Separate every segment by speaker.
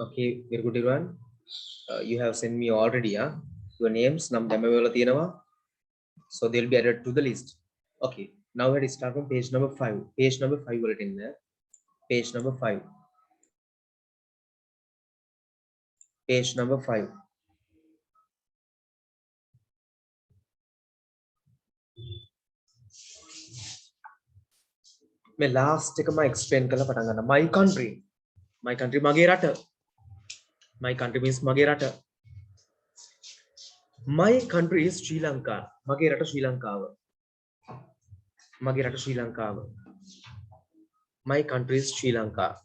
Speaker 1: Okay, very good everyone. You have sent me already, your names, so they'll be added to the list. Okay, now let's start from page number 5. Page number 5 in there. Page number 5. Page number 5. My last take my explain kala patangana. My country. My country Magirata. My country means Magirata. My country is Sri Lanka. Magirata Sri Lanka. Magirata Sri Lanka. My country is Sri Lanka.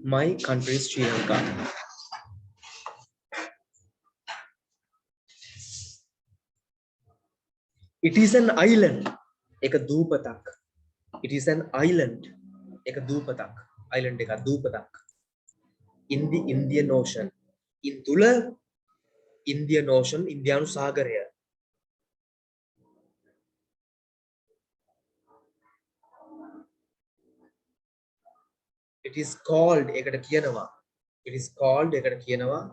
Speaker 1: My country is Sri Lanka. It is an island. Ek dupatak. It is an island. Ek dupatak. Island ek dupatak. In the Indian Ocean. In Tula Indian Ocean, Indian Sagarya. It is called ekata kiyanawa. It is called ekata kiyanawa.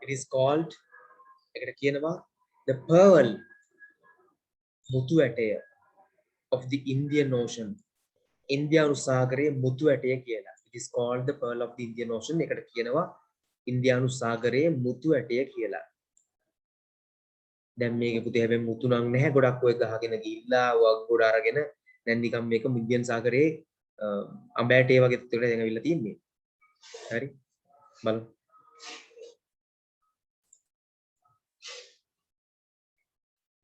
Speaker 1: It is called ekata kiyanawa the pearl mutu ataya of the Indian Ocean. Indian Sagarya mutu ataya kiyala. It is called the pearl of the Indian Ocean. Ekata kiyanawa Indian Sagarya mutu ataya kiyala. දැන් මේක පුතේ හැබැයි මුතු නම් නැහැ ගොඩක් ඔය ගහගෙන ගිහිල්ලා වග් ගොඩ අරගෙන දැන් නිකන් මේක ඉන්දියන් සාගරේ අඹෑටේ වගේ තත්ත්වයකට දැන් අවිල්ලා තින්නේ. හරි බලමු.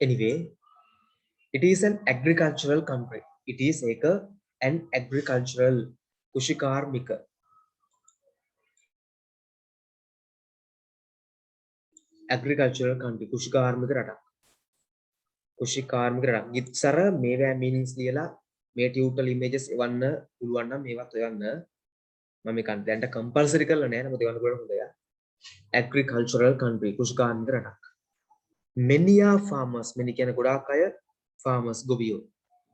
Speaker 1: Anyway, it is an agricultural country. It is an agricultural කුෂිකාර්මික agricultural country කුෂිකාර්මික රටක්. කුෂිකාර්මික රටක්. ඉස්සර මේවා meanings ලියලා මේ tutorial images එවන්න පුළුවන් නම් මේවත් ඔයන්න මම මේ කන්ටෙන්ට් එක compulsory කරලා නැහැ නේද ඒවන්න පුළුවන් හොඳයි. Agricultural country කුෂිකාර්මික රටක්. Many are farmers. Many කියන ගොඩාක් අය farmers ගොවියෝ.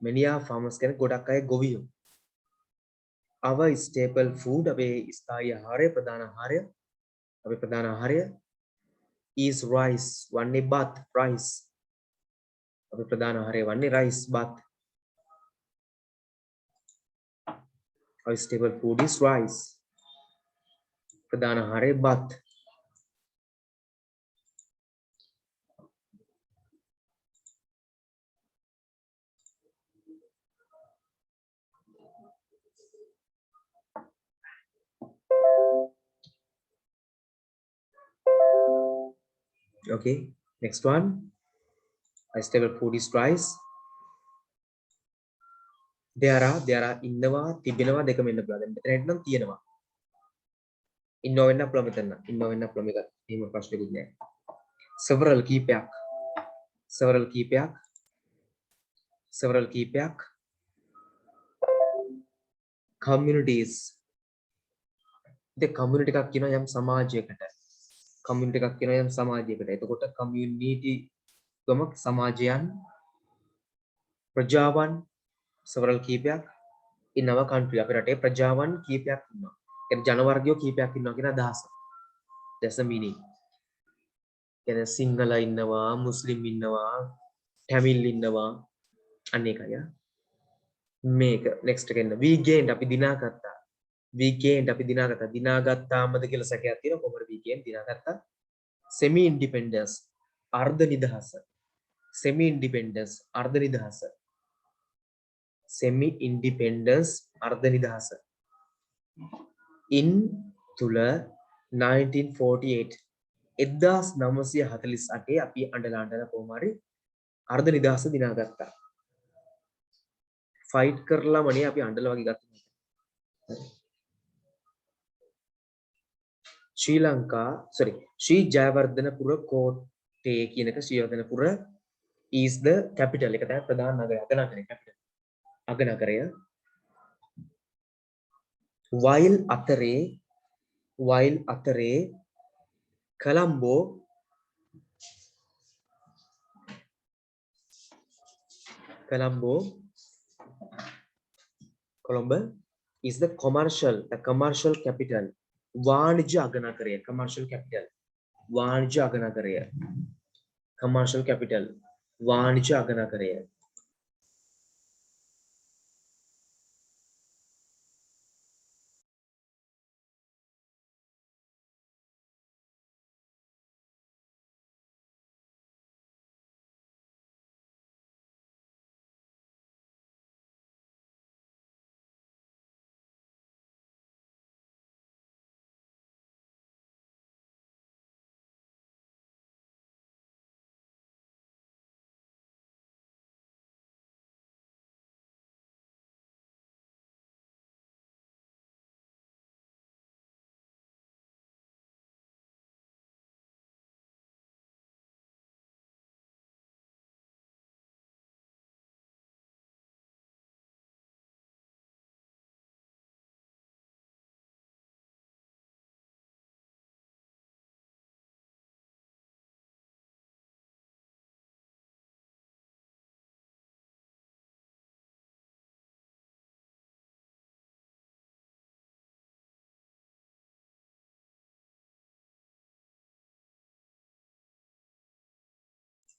Speaker 1: Many are farmers කියන ගොඩක් අය ගොවියෝ. Our staple food අපේ ස්ථායී ආහාරය ප්‍රධාන ආහාරය අපේ ප්‍රධාන ආහාරය is rice. වන්නේ බත් rice. අපේ ප්‍රධාන ආහාරය වන්නේ rice බත්. Our staple food is rice. ප්‍රධාන ආහාරය බත්. Okay, next one. Our staple food is rice. There are ඉන්නවා තිබෙනවා දෙකම වෙන්න පුළුවන්. දැන් මෙතන හිටනම් තියෙනවා. ඉන්නව වෙන්න පුළුවන් මෙතන. ඉන්නව වෙන්න පුළුවන් මේක. එහෙම ප්‍රශ්නකුත් නෑ. Several කීපයක්. Several කීපයක්. Several කීපයක්. Communities. The community එකක් කියනවා යම් සමාජයකට. Community එකක් කියනවා යම් සමාජයකට. එතකොට community ගම සමාජයන් ප්‍රජාවන් several කීපයක් in our country අපේ රටේ ප්‍රජාවන් කීපයක් ඉන්නවා. ඒ ජන වර්ගයෝ කීපයක් ඉන්නවා කියන අදහස. That's the meaning. කියන්නේ සිංහල ඉන්නවා, මුස්ලිම් ඉන්නවා, තමිල් ඉන්නවා අන්න ඒකයි. මේක next එක එන්න. We gained අපි දිනාගත්තා. We gained අපි දිනාගත්තා. දිනාගත්තාමද කියලා සැකයක් තියෙනවා. කොහොමද we gained දිනාගත්තා? Semi independence අර්ධ නිදහස. Semi independence අර්ධ නිදහස. Semi independence අර්ධ නිදහස. In තුල 1948 1948 අපි අඬලා කොහොම හරි අර්ධ නිදහස දිනාගත්තා. ෆයිට් කරලාමනේ අපි අඬලා වගේ ගත්තා. ශ්‍රී ලංකා ශ්‍රී ජයවර්ධනපුර කෝට්ටේ කියන එක ශ්‍රී ජයවර්ධනපුර is the capital එක තමයි ප්‍රධාන නගරය. අගනගරය capital. අගනගරය while අතරේ Colombo is the commercial capital. වාණිජ්‍ය අගනගරය commercial capital. වාණිජ්‍ය අගනගරය commercial capital. වාණිජ්‍ය අගනගරය.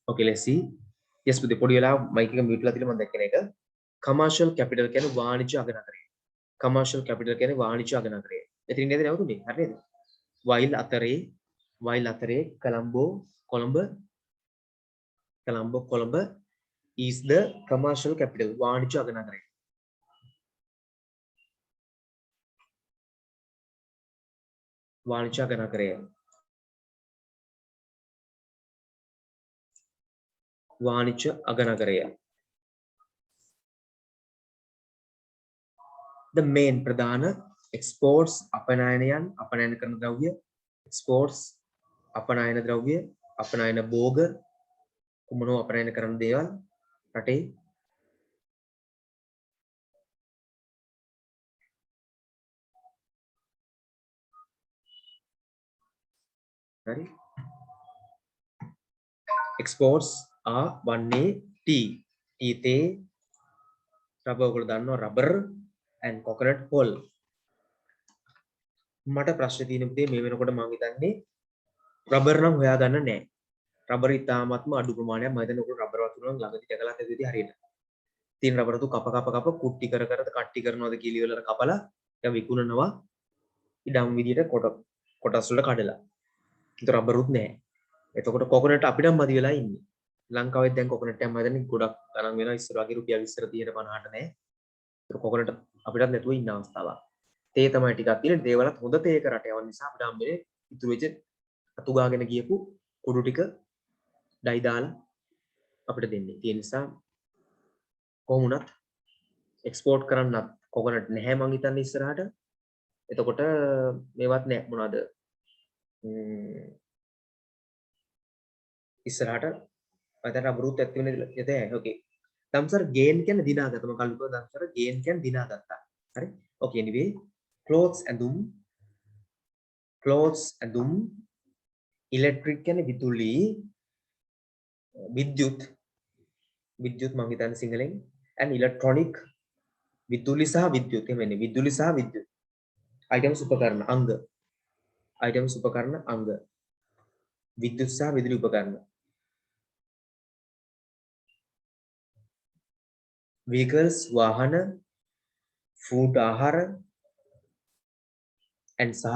Speaker 1: Okay, let's see. Yes, පුතේ පොඩි වෙලා මයික් එක මියුට් වෙලා තියෙන මම දැක්කන එක. commercial capital කියන්නේ වාණිජ්‍ය අගනගරය. commercial capital කියන්නේ වාණිජ්‍ය අගනගරය. එතනින් නේද නැවතුනේ? හරි නේද? while අතරේ Colombo is the commercial capital. වාණිජ්‍ය අගනගරය. වාණිජ්‍ය අගනගරය. වාණිජ්‍ය අගනගරය. The main ප්‍රධාන exports අපනයනයන් අපනයන කරන ද්‍රව්‍ය exports අපනයන ද්‍රව්‍ය අපනයන භෝග කුමනෝ අපනයන කරන දේවල් රටේ හරි exports වන්නේ tea තේ රබර් ඔයගොල්ලෝ දන්නවා රබර් and coconut oil මට ප්‍රශ්න තියෙන දේ මේ වෙනකොට මම හිතන්නේ රබර් නම් හොයාගන්න නැහැ රබර් ඉතාමත්ම අඩු ප්‍රමාණයක් මම හිතන්නේ ඔයගොල්ලෝ රබර් වතුර නම් ළඟදී දැකලා නැතිදී හරියට තියෙන රබර් තු කප කුට්ටි කර කට්ටි කරනවාද කීලි වල කපලා ඒක විකුණනවා ඉඩම් විදියට කොටස් වල කඩලා ඒක රබරුත් නැහැ එතකොට කොකොනට් අපිට මදි වෙලා ඉන්නේ ලංකාවේ දැන් කොකොනට් එකක් මම ගොඩක් ගණන් වෙනවා ඉස්සර වගේ රුපියල් 20 30 50ට නැහැ ඒක කොකොනට් අපිටත් නැතුව ඉන්න අවස්ථාවක් තේ තමයි ටිකක් තියෙන දේවලත් හොඳ තේක රට යවන නිසා අපිට හම්බෙන්නේ ඉතුරු වෙච්ච අතු ගාගෙන ගියපු කුඩු ටික ඩයි දාලා අපිට දෙන්නේ ඒ නිසා කොහොමුණත් එක්ස්පෝර්ට් කරන්නත් කොකොනට් නැහැ මං හිතන්නේ ඉස්සරහට එතකොට මේවත් නැහැ මොනවද ඉස්සරහට අතට රබරුත් ඇති වෙන යත ඕකේ දම්සර් ගේන් කියන්නේ දිනාගත්ත මම කලින් කිව්වා දම්සර් ගේන් කියන්නේ දිනාගත්තා හරි ඕකේ anyway clothes ඇඳුම් electric කියන්නේ විදුලි විද්‍යුත් මම හිතන්නේ සිංහලෙන් and electronic විදුලි සහ විද්‍යුත් එමෙන්නේ විදුලි සහ විද්‍යුත් items උපකරණ අංග විද්‍යුත් සහ විදුලි උපකරණ vehicles වාහන food ආහාර and සහ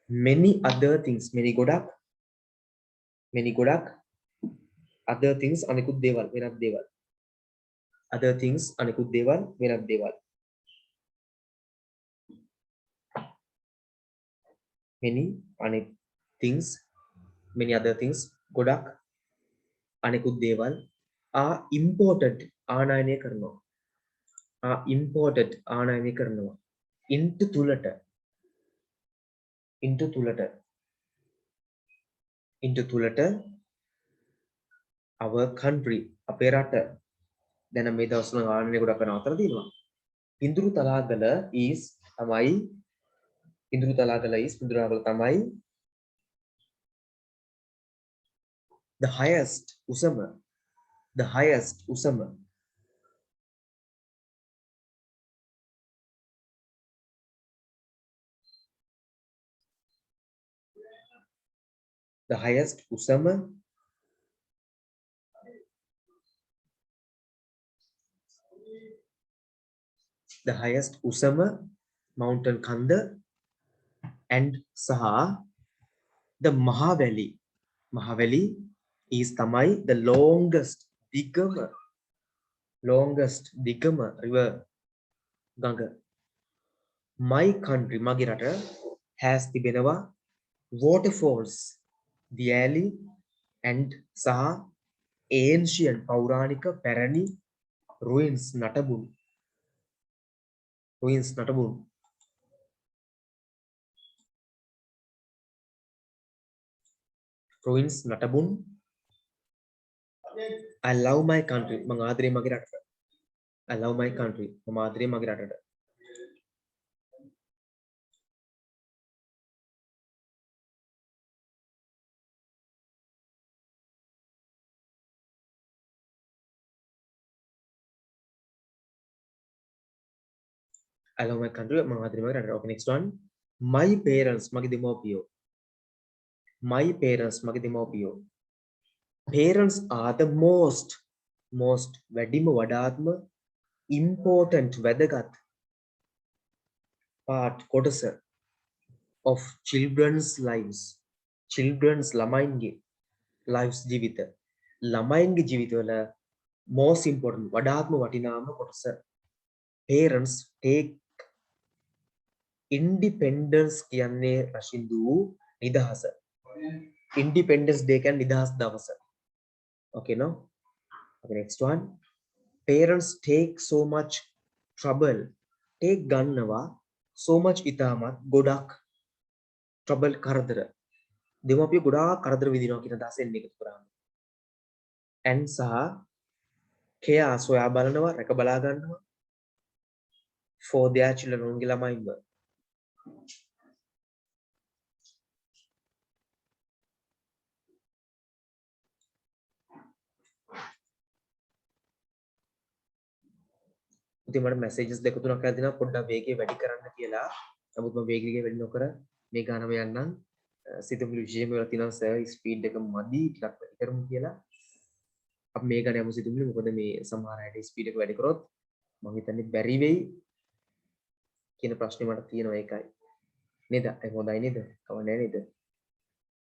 Speaker 1: many other things ගොඩක් other things අනිකුත් දේවල් වෙනත් දේවල් other things අනිකුත් දේවල් වෙනත් දේවල් many other things ගොඩක් අනිකුත් දේවල් are imported ආනයනය කරනවා into තුලට our country අපේ රට දැන් මේ දවස්වල ආනයනය ගොඩක් කරන අතර තියෙනවා පිඳුරු තලාගල is තමයි පිඳුරු තලාකල is පිඳුරු තලාකල තමයි the highest usama, the highest usama. The highest usama, the highest usama mountain kanda and saha the Mahavali. Mahavali is tamai the longest digama river ganga. My country mage rata has tibenawa waterfalls, the alley and saha ancient pauranika parani ruins natabun ruins natabun. I love my country mangadre mage rata. I love my country mangadre mage rata. I love my country mangadre mage rata. Okay, next one. My parents mage demopiyo. My parents mage demopiyo. Parents are the most වැඩිම වඩාත්ම important වැදගත් part කොටස of children's lives. Children's ළමයින්ගේ lives ජීවිත. ළමයින්ගේ ජීවිතවල most important වඩාත්ම වටිනාම කොටස. Parents take independence කියන්නේ රශින්දු නිදහස. Independence Day කියන්නේ නිදහස් දවස. Okay, no? Okay, next one. Parents take so much trouble. Take ගන්නවා so much ඉතාමත් ගොඩක් trouble කරදර. දෙමාපිය ගොඩාක් කරදර විඳිනවා කියන අදහසෙන් මේක කරාම. and සහ care සොයා බලනවා රැක බලා ගන්නවා for their children උන්ගේ ළමයින්ව. ඉතින් මට messages දෙක තුනක් ආදිනවා පොඩ්ඩක් වේගය වැඩි කරන්න කියලා. නමුත් මම වේගය වැඩි නොකර මේ ගානම යන්නම්. සිතුවිලි විශේෂම වල තියෙනවා සර් ස්පීඩ් එක මදි ටිකක් වැඩි කරමු කියලා. අපි මේ ගාන යමු සිතුවිලි. මොකද මේ සමහර අයට ස්පීඩ් එක වැඩි කරොත් මම හිතන්නේ බැරි වෙයි කියන ප්‍රශ්නේ මට තියෙනවා ඒකයි. නේද? ඒක හොඳයි නේද? කවන්නේ නේද?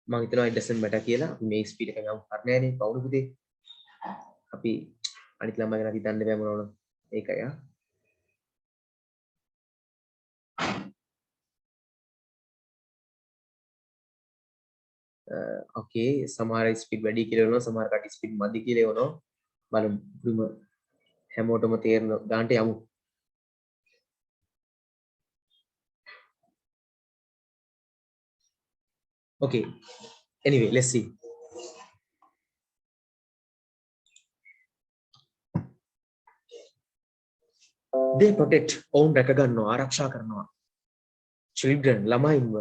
Speaker 1: මම හිතනවා it doesn't matter කියලා. අපි මේ ස්පීඩ් එක යමු. හරිනේ නේ? පවුරු පුතේ. අපි අනිත් ළමයි ගැන හිතන්න බෑ මොනවද? ඒකයි ආ. ඕකේ සමහර ස්පීඩ් වැඩි කියලා වෙනවා සමහර කට ස්පීඩ් මදි කියලා වෙනවා බලමු හැමෝටම තේරෙන ගානට යමු okay anyway let's see they protect own රැක ගන්නවා ආරක්ෂා කරනවා children ළමයින්ව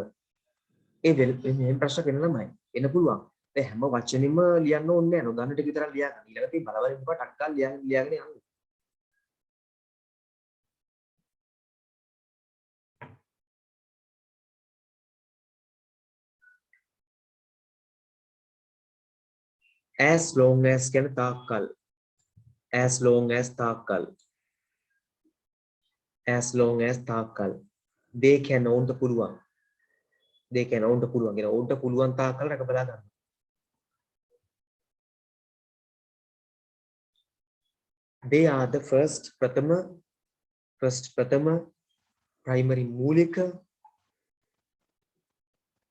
Speaker 1: ඒ මේ ප්‍රශ්න වෙන ළමයි එන්න පුළුවන් ඒ හැම වචනෙම ලියන්න ඕනේ නැහැ නොදන්න ටික විතරක් ලියා ගන්න ඊළඟට මේ බලවලින් උඹ ටක් ගාලා ලියාගෙන යන්න as long as කියන තාක්කල් as long as තාක්කල් as long as තාක්කල් they can own the පුළුවන් they can own the පුළුවන් කියන own පුළුවන් තාක්කල් රැක බලා ගන්න they are the first prathama primary මූලික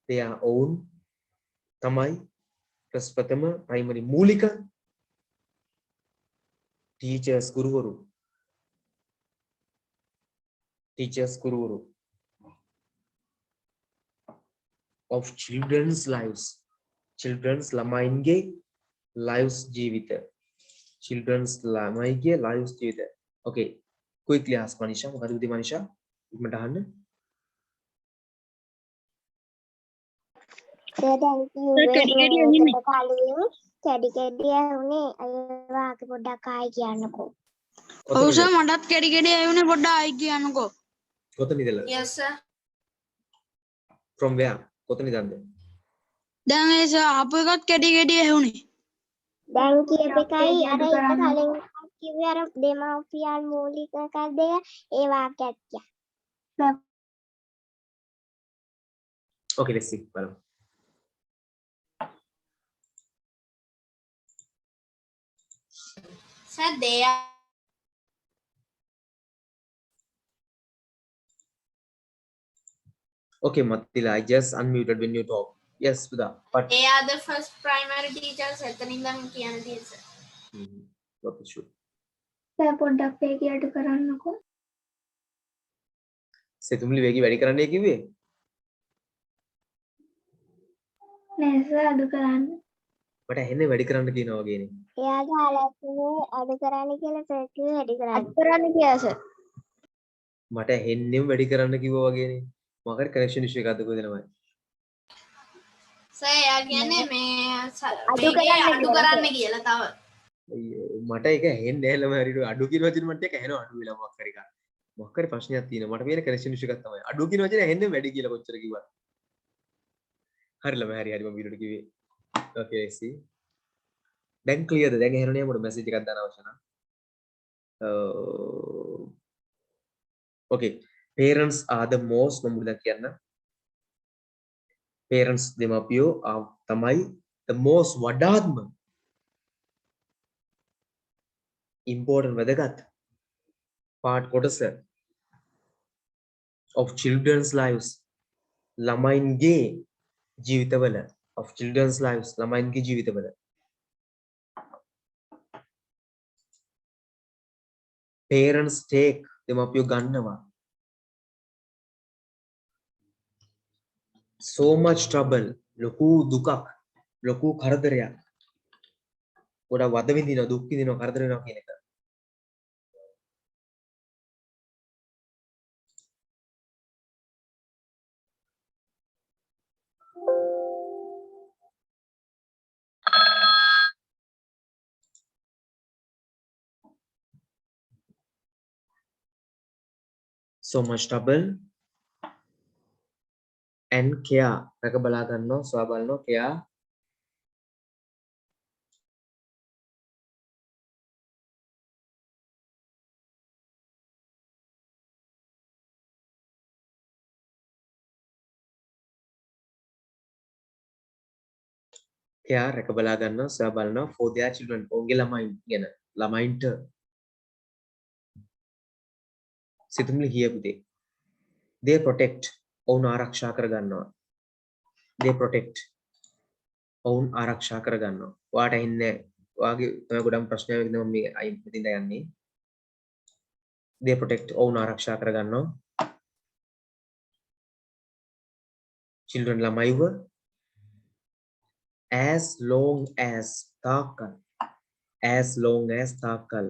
Speaker 1: they are own තමයි first prathama primary මූලික teachers ගුරුවරු of children's lives children's ළමයින්ගේ lives ජීවිත children's ළමයින්ගේ lives ජීවිත okay quickly ask Manisha මොකද උදේ Manisha ඉක්මනට අහන්න.
Speaker 2: දැන් කිව්වේ
Speaker 3: කැඩි කැඩි ඇහිනේ.
Speaker 2: මේකට කලින් කැඩි කැඩි ඇහුනේ අය පොඩ්ඩක් ආයි කියන්නකෝ.
Speaker 3: ඔව් සර් මටත් කැඩි කැඩි ඇහුනේ පොඩ්ඩක් ආයි කියන්නකෝ.
Speaker 1: කොතනද ඉඳලා?
Speaker 4: Yes, sir.
Speaker 1: From where? කොතනද ඉඳන්ද?
Speaker 3: දැන් ඒ සර් ආපු එකත් කැඩි කැඩි ඇහුනේ.
Speaker 2: දැන් කියප එකයි අර ඊට කලින් කිව්වේ අර දෙමාපියන් මූලික එකක් දෙක ඒ වාක්‍යයක් කියන්න.
Speaker 1: Okay, let's see. බලමු.
Speaker 4: Sir, they are.
Speaker 1: Okay, Mattila, I just unmuted when you talk. Yes, Sudha. But
Speaker 4: They are the first primary teachers. එතනින්දම කියන දේ sir.
Speaker 1: okay, sure.
Speaker 2: පොඩ්ඩක් වේගය අඩු කරන්නකෝ.
Speaker 1: සෙතුම්ලි වේගය වැඩි කරන්නයි කිව්වේ?
Speaker 2: නෑ සර් අඩු කරන්න.
Speaker 1: මට ඇහෙන්නේ වැඩි කරන්න කියනවා වගේනේ.
Speaker 2: එයා ගහලා තියෙන්නේ අඩු කරන්න කියලා සර් කිව්වේ වැඩි කරන්න. අඩු කරන්න කියලා සර්.
Speaker 1: මට ඇහෙන්නේම වැඩි කරන්න කිව්වා වගේනේ. මොකක්ද කනෙක්ෂන් ඉෂුව එකක්ද කොහෙද ළමයි?
Speaker 4: sir, එයා කියන්නේ මේ
Speaker 2: අඩු
Speaker 4: අඩු
Speaker 2: කරන්න
Speaker 4: කරන්න කියලා තව.
Speaker 1: අයියෝ මට ඒක ඇහෙන්නේ නැහැ ළමයි හරියට අඩු කියන වචන මට ඒක ඇහෙනවා අඩු වෙලා මොකක් හරි එකක්. මොකක් හරි ප්‍රශ්නයක් තියෙනවා. මට පේන කනෙක්ෂන් ඉෂුව එකක් තමයි. අඩු කියන වචනේ ඇහෙන්නේ වැඩි කියලා කොච්චර කිව්වත්. හරි ළමයි හරි මම වීඩියෝට කිව්වේ. Okay, I see. දැන් ක්ලියර්ද? දැන් ඇහෙන්නේ මොකද මැසේජ් එකක් දාන්න අවශ්‍ය නම්. Okay. Parents are the most මම මුලින්ම කියන්න. Parents දෙමාපියෝ තමයි the most වඩාත්ම important වැදගත් part කොටස of children's lives ළමයින්ගේ ජීවිතවල of children's lives ළමයින්ගේ ජීවිතවල parents take දෙමාපියෝ ගන්නවා so much trouble ලොකු දුකක් ලොකු කරදරයක් ගොඩක් වද විඳිනවා දුක් විඳිනවා කරදර වෙනවා කියන එක so much trouble and care රැක බලා ගන්නවා සොයා බලනවා care care රැක බලා ගන්නවා සොයා බලනවා for their children ඔවුන්ගේ ළමයින් ගැන ළමයින්ට සිතුම්ලි කියපු දේ they protect ඔවුන් ආරක්ෂා කර ගන්නවා they protect ඔවුන් ආරක්ෂා කර ගන්නවා ඔයාට ඇහින්නේ ඔයාගේ තමයි ගොඩක් ප්‍රශ්නයක් විදිහට මම මේ අයින් මෙතින්ද යන්නේ they protect ඔවුන් ආරක්ෂා කර ගන්නවා children ළමයිව as long as තාක්කල් as long as තාක්කල්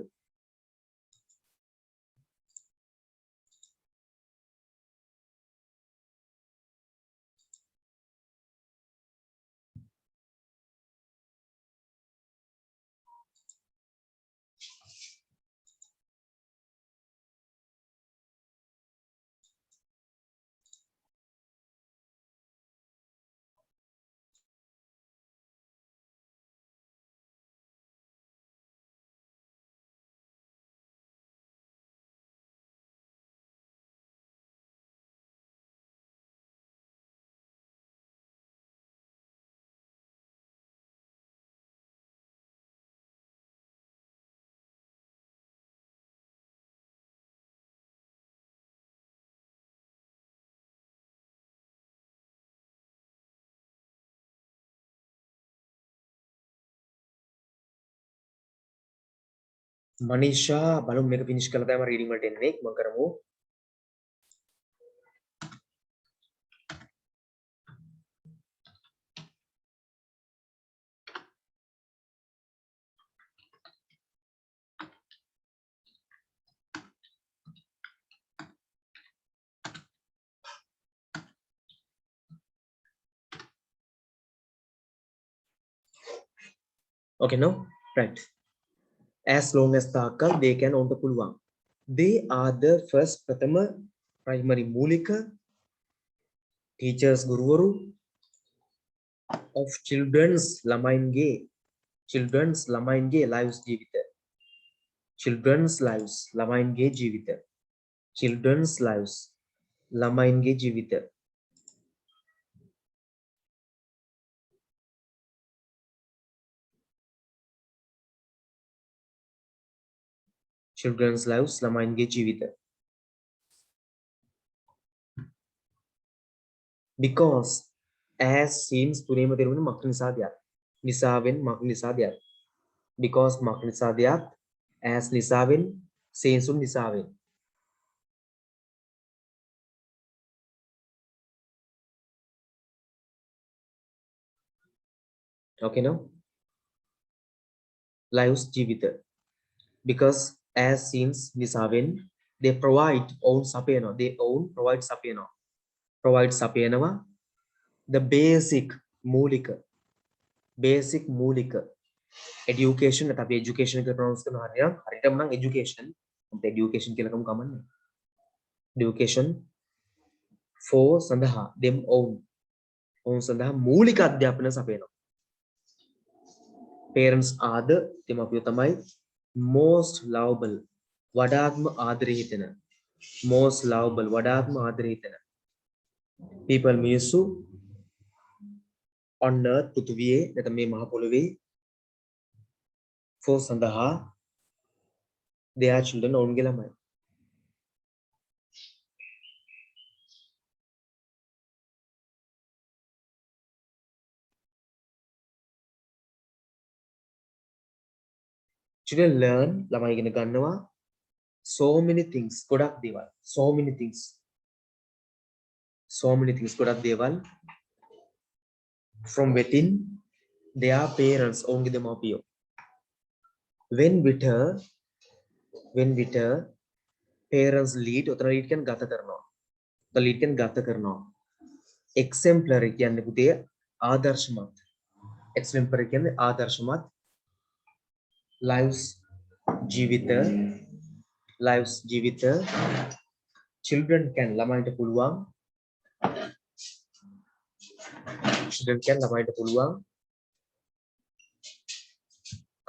Speaker 1: මනිෂා බලමු මේක ෆිනිෂ් කරලා තමයි රීඩින් වලට එන්නේ මම කරමු Okay, no? Right. As long as තාක්කල් they can ඔවුන්ට පුළුවන්. They are the first ප්‍රථම primary මූලික teachers ගුරුවරු of children's ළමයින්ගේ lives ජීවිත. Children's lives ළමයින්ගේ ජීවිත. Children's lives ළමයින්ගේ ජීවිත. Children's lives ළමයින්ගේ ජීවිත. Because as seems තුනේම තේරුම මක් නිසාදයක්. නිසාවෙන් මක් නිසාදයක්. Because මක් නිසාදයක්. As නිසාවෙන් since නිසාවෙන්. Okay, no? Lives ජීවිත. Because as seems නිසාවෙන් they provide own සපයනවා. They own provide සපයනවා. Provide සපයනවා. The basic මූලික education නැත්නම් අපි education කියලා pronounce කරනවා හරියටම නම් education මොකද education කියලා කම කමන්නේ education for සඳහා them own සඳහා මූලික අධ්‍යාපන සපයනවා. Parents are the දෙමාපියෝ තමයි most lovable වඩාත්ම ආදරය හිතෙන most lovable වඩාත්ම ආදරය හිතෙන people මිනිස්සු on earth පෘථිවියේ නැත්නම් මේ මහ පොළොවේ for සඳහා their children ඔවුන්ගේ ළමයි. Children learn ළමයි ඉගෙන ගන්නවා so many things ගොඩක් දේවල් so many things ගොඩක් දේවල් from within their parents ඔවුන්ගේ දෙමාපියෝ. When bitter parents lead ඔතන lead කියන්නේ ගත කරනවා. the lead කියන්නේ ගත කරනවා. exemplary කියන්නේ පුතේ ආදර්ශමත්. exemplary කියන්නේ ආදර්ශමත්. lives ජීවිත children can ළමයින්ට පුළුවන්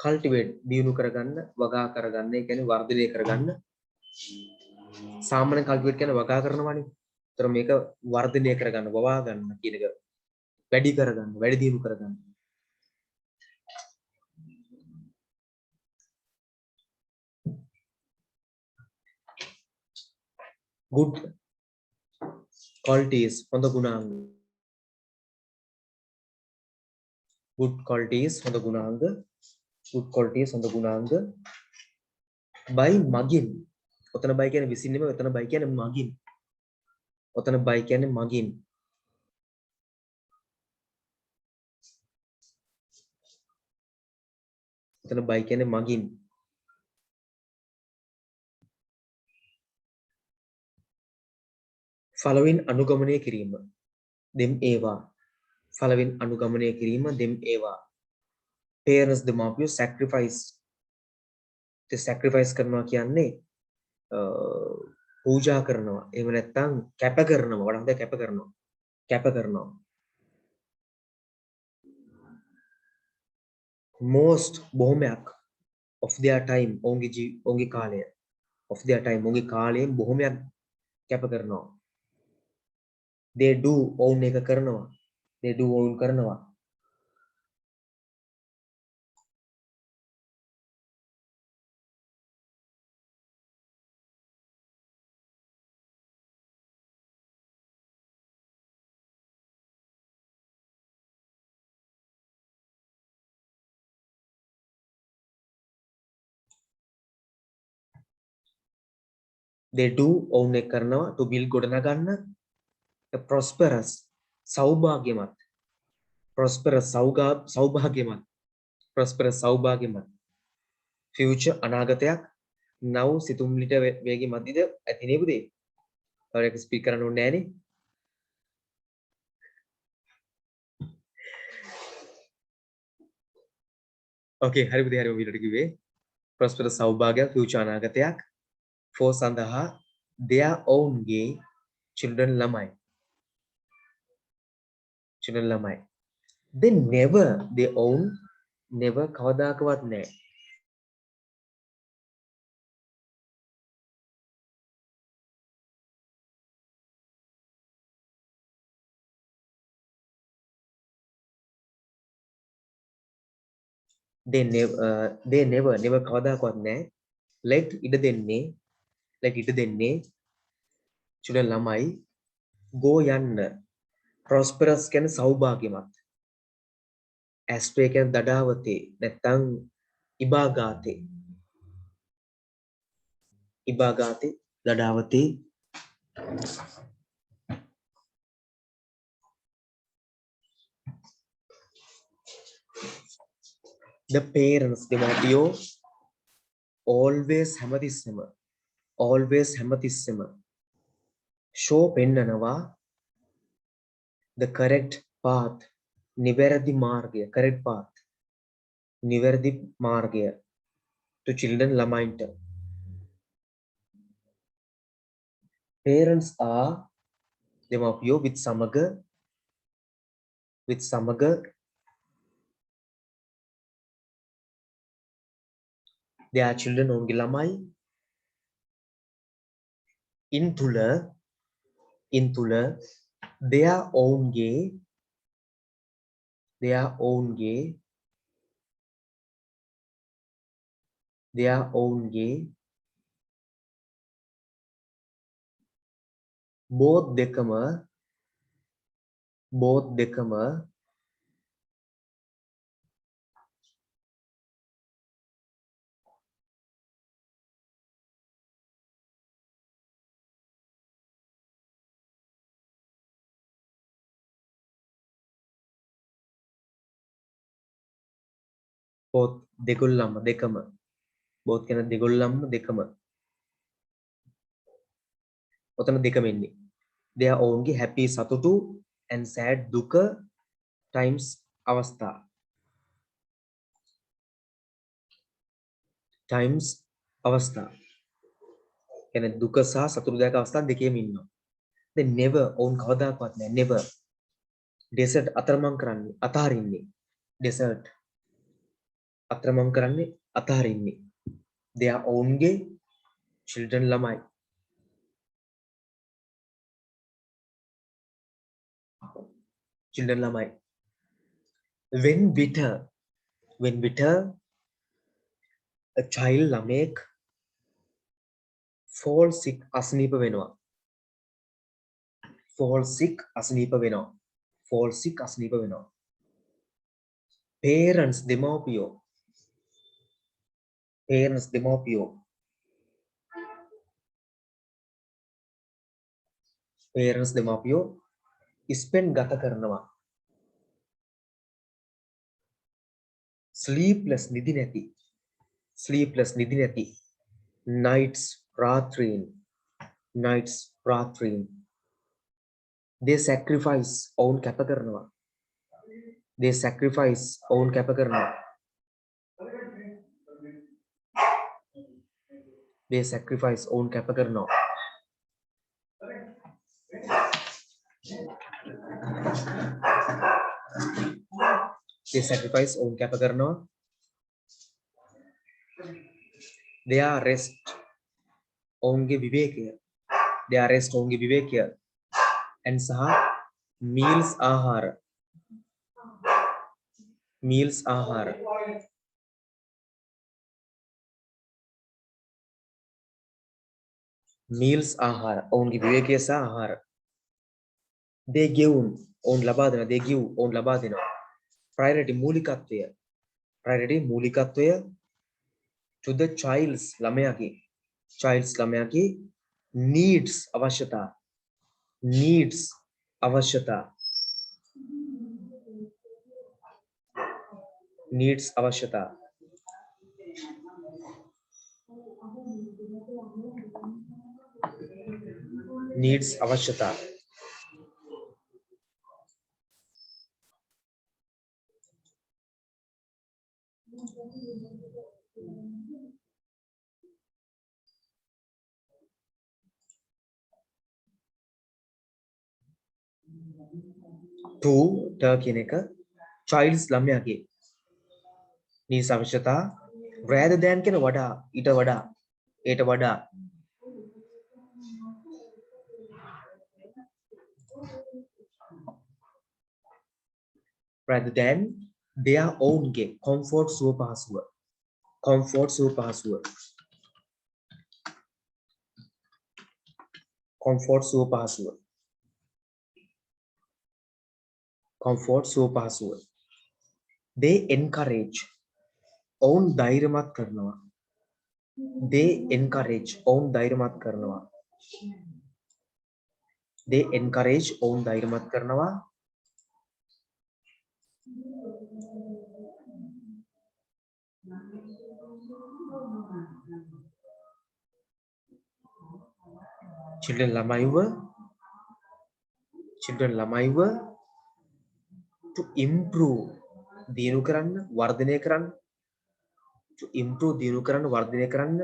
Speaker 1: cultivate දියුණු කරගන්න වගා කරගන්න ඒ කියන්නේ වර්ධනය කරගන්න සාමාන්‍ය cultivate කියන්නේ වගා කරනවානේ. ඒතර මේක වර්ධනය කරගන්න වවා ගන්න කියන එක වැඩි කරගන්න වැඩි දියුණු කරගන්න. good qualities හොඳ ගුණාංග good qualities හොඳ ගුණාංග by මගින් ඔතන by කියන්නේ විසින් නෙමෙයි ඔතන by කියන්නේ මගින් ඔතන by කියන්නේ මගින් ඔතන by කියන්නේ මගින් following අනුගමනය කිරීම them ඒවා following අනුගමනය කිරීම them ඒවා parents දෙමාපියෝ sacrifice කරනවා කියන්නේ පූජා කරනවා එහෙම නැත්නම් කැප කරනවා වඩා හොඳ කැප කරනවා most බොහොමයක් of their time ඔවුන්ගේ කාලය of their time ඔවුන්ගේ කාලයෙන් බොහොමයක් කැප කරනවා they do ඔවුන් එක කරනවා ඔවුන් කරනවා they do ඔවුන් එක කරනවා to build ගොඩනගන්න a prosperous සෞභාග්‍යමත් future අනාගතයක් now සිතුම් ලිට වේගෙ මැදිද ඇතිනේ පුතේ. තව එක ස්පීක් කරන්න ඕනේ නෑනේ. Okay, හරි පුතේ හරි ඔබට කිව්වේ prosperous සෞභාග්‍යයක් future අනාගතයක් for සඳහා their own ගේ children ළමයි they never they own never කවදාකවත් නැහැ they never කවදාකවත් නැහැ let ඉඩ දෙන්නේ children ළමයි go යන්න prosperous කියන්නේ සෞභාග්‍යමත් ඇස්පේ කියන්නේ දඩාවතේ නැත්තම් ඉබාගාතේ දඩාවතේ the parents දෙමාපියෝ always හැමතිස්සෙම show පෙන්නනවා the correct path නිවැරදි මාර්ගය to children ළමයින්ට parents are දෙමාපියෝ with සමග their children ඔවුන්ගේ ළමයි in තුල their own both දෙකම both දෙකම both කියන දෙකම ඔතන දෙකම ඉන්නේ their own ගේ happy සතුටු and sad දුක times අවස්ථා කියන්නේ දුක සහ සතුටුදායක අවස්ථා දෙකේම ඉන්නවා they never own කවදාකවත් නෑ never desert අතරමං කරන්නේ අතහරින්නේ their own ගේ children ළමයි when bitter a child ළමෙක් fall sick අසනීප වෙනවා parents දෙමාපියෝ spend ගත කරනවා sleepless නිදි නැති nights රාත්‍රීන් they sacrifice ඔවුන් කැප කරනවා their rest ඔවුන්ගේ විවේකය and සහ meals ආහාර ඔවුන්ගේ විවේකය සහ ආහාර they give ඔවුන් ලබා දෙනවා priority මූලිකත්වය to the child's ළමයාගේ needs අවශ්‍යතා to ට කියන එක child's ළමයාගේ needs අවශ්‍යතා rather than කියන වඩා ඊට වඩා ඒට වඩා rather than their own ගේ comfort සුව පහසුව comfort සුව පහසුව comfort සුව පහසුව comfort සුව පහසුව they encourage ඔවුන් ධෛර්යමත් කරනවා they encourage ඔවුන් ධෛර්යමත් කරනවා they encourage ඔවුන් ධෛර්යමත් කරනවා children ළමයිව to improve දියුණු කරන්න වර්ධනය කරන්න to improve දියුණු කරන්න වර්ධනය කරන්න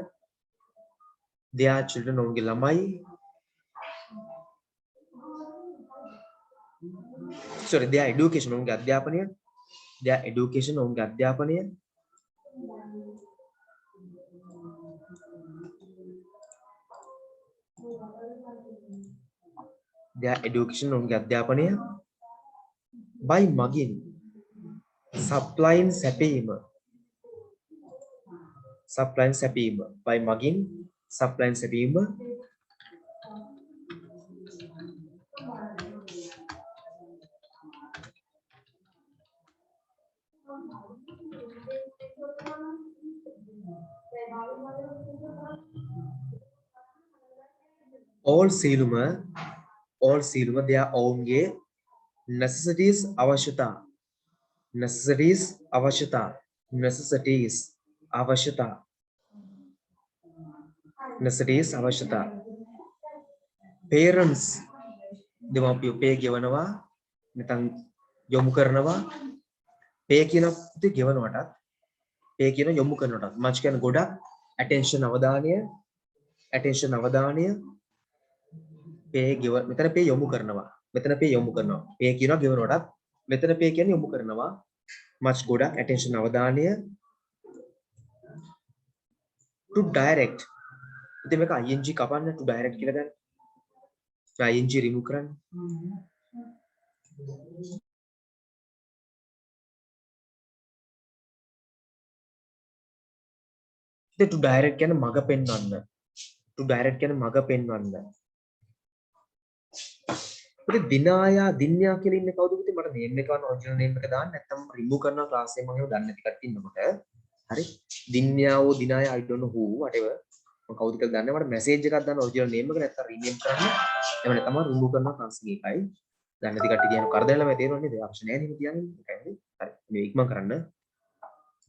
Speaker 1: their children ඔවුන්ගේ ළමයි sorry their education ඔවුන්ගේ අධ්‍යාපනය their education ඔවුන්ගේ අධ්‍යාපනය their education ඔවුන්ගේ අධ්‍යාපනය by මගින් supplying සැපීම by මගින් supplying සැපීම all සියලුම their ඔවුන්ගේ necessities අවශ්‍යතා parents දෙමාපියෝ pay ගෙවනවා නැත්නම් යොමු කරනවා pay කියන පුතේ ගෙවනවටත් pay කියන යොමු කරනවටත් much කියන ගොඩක් attention අවධානය pay ගෙව මෙතන pay යොමු කරනවා pay කියනවා ගෙවනවටත් මෙතන pay කියන්නේ යොමු කරනවා much ගොඩක් attention අවධානය to direct ඉතින් මේක ing කපන්න to direct කියලා ගන්න ing remove කරන්න ඉතින් to direct කියන්නේ මඟ පෙන්වන්න ඉතින් දිනායා දින්‍යා කියලා ඉන්නේ කවුද පුතේ මට නේම් එක ගන්න ඔරිජිනල් නේම් එක දාන්න නැත්නම් රිමූව් කරනවා ක්ලාස් එකේ මම දන්නේ නැති කට්ටිය ඉන්නකොට හරි දින්‍යා ඕ දිනායා I don't know who whatever මම කවුද කියලා දන්නේ මට මැසේජ් එකක් දාන්න ඔරිජිනල් නේම් එක නැත්නම් රීනේම් කරන්න එහෙම නැත්නම් රිමූව් කරනවා ක්ලාස් එකේ එකයි දන්නේ නැති කට්ටිය කියන කරදරලා මම තේරෙන්නේ නේද ඔප්ෂන් නැහැ නේ කියන්නේ ඒකයි හරි මේ ඉක්මන් කරන්න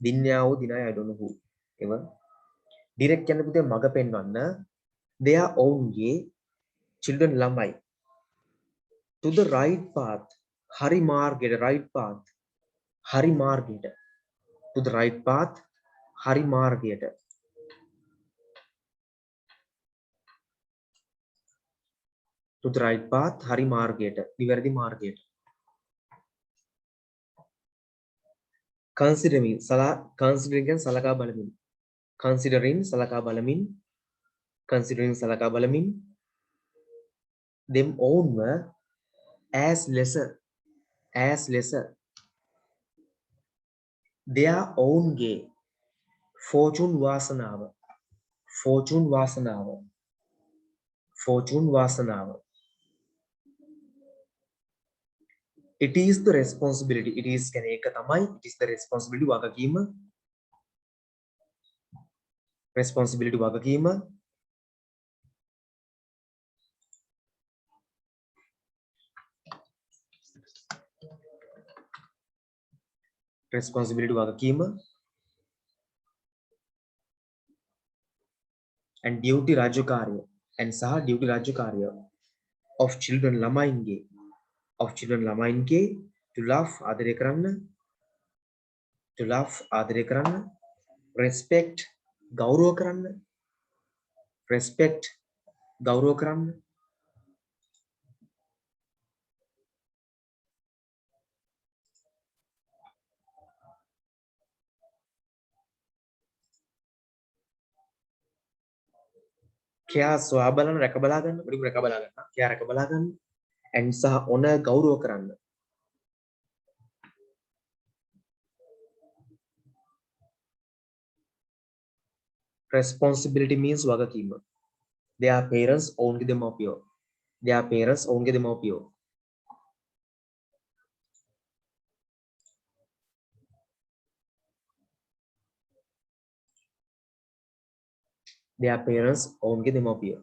Speaker 1: දින්‍යා ඕ දිනායා I don't know who ඒව ඩිරෙක්ට් කියන්නේ පුතේ මඟ පෙන්වන්න their ownගේ children ළමයි to the right path hari margeta to the right path hari margeta නිවැරදි මාර්ගයට considering සලකා බලමින් them own as lesser their own ගේ fortune වාසනාව it is the responsibility it is කියන්නේ ඒක තමයි it is the responsibility වගකීම and duty රාජකාරිය of children ළමයින්ගේ to love ආදරය කරන්න respect ගෞරව කරන්න කයා සොයා බලන රැක බලා ගන්න වැඩිම රැක බලා ගන්න කයා රැක බලා ගන්න and සහ honor ගෞරව කරන්න responsibility means වගකීම their parents ඔවුන්ගේ දෙමව්පියෝ their parents ඔවුන්ගේ දෙමව්පියෝ their parents ඔවුන්ගේ දෙමව්පියෝ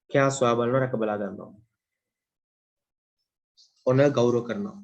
Speaker 1: කයා සොයා බලනවා රැක බලා ගන්නවා honor ගෞරව කරනවා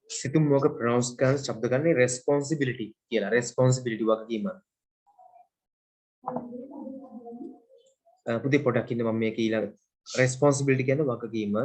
Speaker 1: සිතුම් මොක ප්‍රොනවුන්ස් කරන ශබ්ද ගන්නේ responsibility කියලා responsibility වගකීම පුතේ පොඩක් ඉන්න මම මේක ඊළඟ responsibility කියන්නේ වගකීම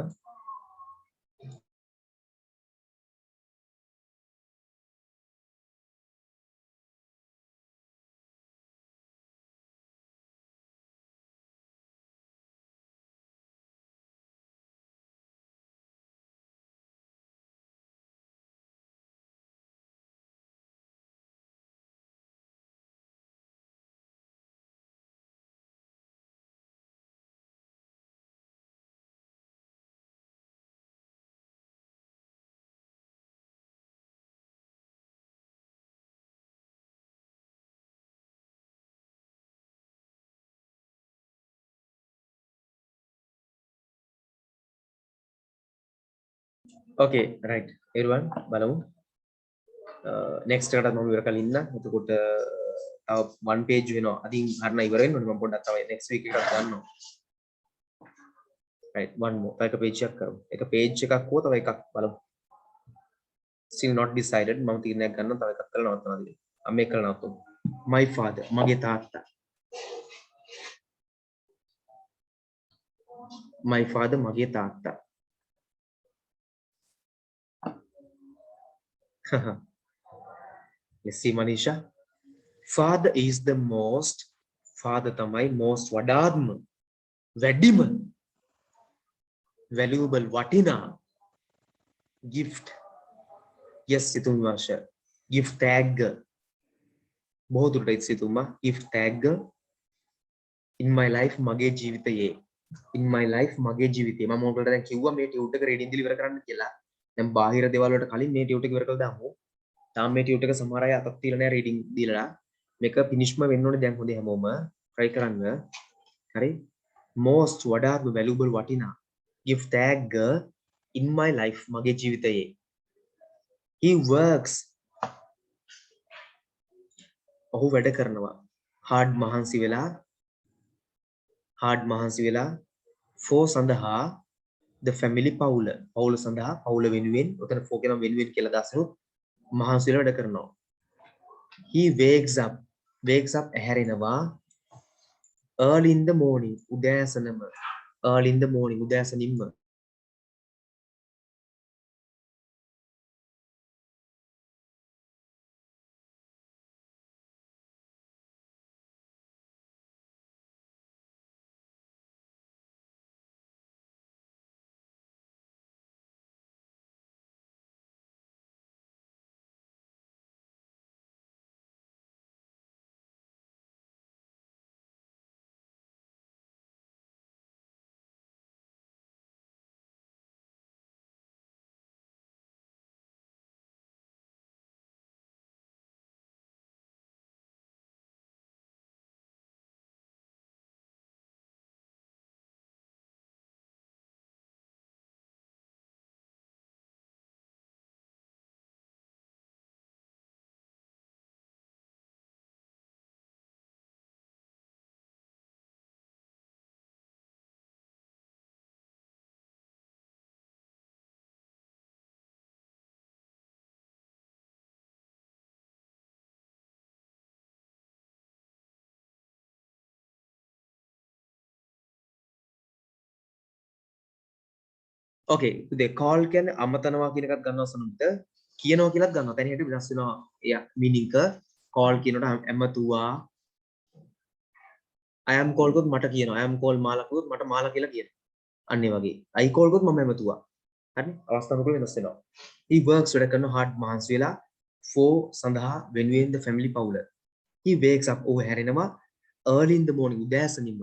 Speaker 1: okay right everyone බලමු next එකට මම ඉවර කරලා ඉන්න එතකොට තව one page වෙනවා අදින් හරින ඉවර වෙන්න ඕනේ මම පොඩ්ඩක් තමයි next week එකට ගන්නවා right one more තව එක page එකක් කරමු එක page එකක් හෝ තව එකක් බලමු still not decided මම තීරණයක් ගන්නවා තව එකක් කරලා නවත්තනවා දී මම මේක කරලා නවත්තමු my father මගේ තාත්තා my father මගේ තාත්තා let's see Manisha father is the most father තමයි most වඩාත්ම වැඩිම valuable වටිනා gift yes සිතුම් විමර්ශ gift tag බොහෝ දුරට සිතුම්මා gift tag in my life මගේ ජීවිතයේ in my life මගේ ජීවිතේ මම ඔයගොල්ලන්ට දැන් කිව්වා මේ ටියුට් එක රීඩින් දීලා ඉවර කරන්න කියලා දැන් බාහිර දේවල් වලට කලින් මේ ටියුට් එක ඉවර කරලා දාමු තාම මේ ටියුට් එක සමහර අය අතක් තියලා නැහැ රීඩින් දීලා මේක ෆිනිෂ්ම වෙන්න ඕනේ දැන් හොඳේ හැමෝම try කරන්න හරි most වඩාත්ම valuable වටිනා gift tag in my life මගේ ජීවිතයේ he works ඔහු වැඩ කරනවා hard මහන්සි වෙලා for සඳහා the family පවුල සඳහා පවුල වෙනුවෙන් උතන for කියන වෙනුවෙන් කියලා දාසනොත් මහන්සි වෙලා වැඩ කරනවා he wakes up ඇහැරෙනවා early in the morning උදෑසනින්ම okay the call කියන්නේ අමතනවා කියන එකත් ගන්නවා සනුන්ට කියනවා කියලාත් ගන්නවා. තැන හැට වෙනස් වෙනවා. එයා meaning එක call කියනකොට ඇමතුවා I am call කොත් මට කියනවා. I am call මාලා කිව්වොත් මට මාලා කියලා කියනවා. අන්න ඒ වගේ. I call කොත් මම ඇමතුවා. හරි? අවස්ථානුකූලව වෙනස් වෙනවා. He works වැඩ කරන hard මහන්සි වෙලා for සඳහා වෙනුවෙන් the family පවුල. He wakes up ඔහු හැරෙනවා early in the morning උදෑසනින්ම.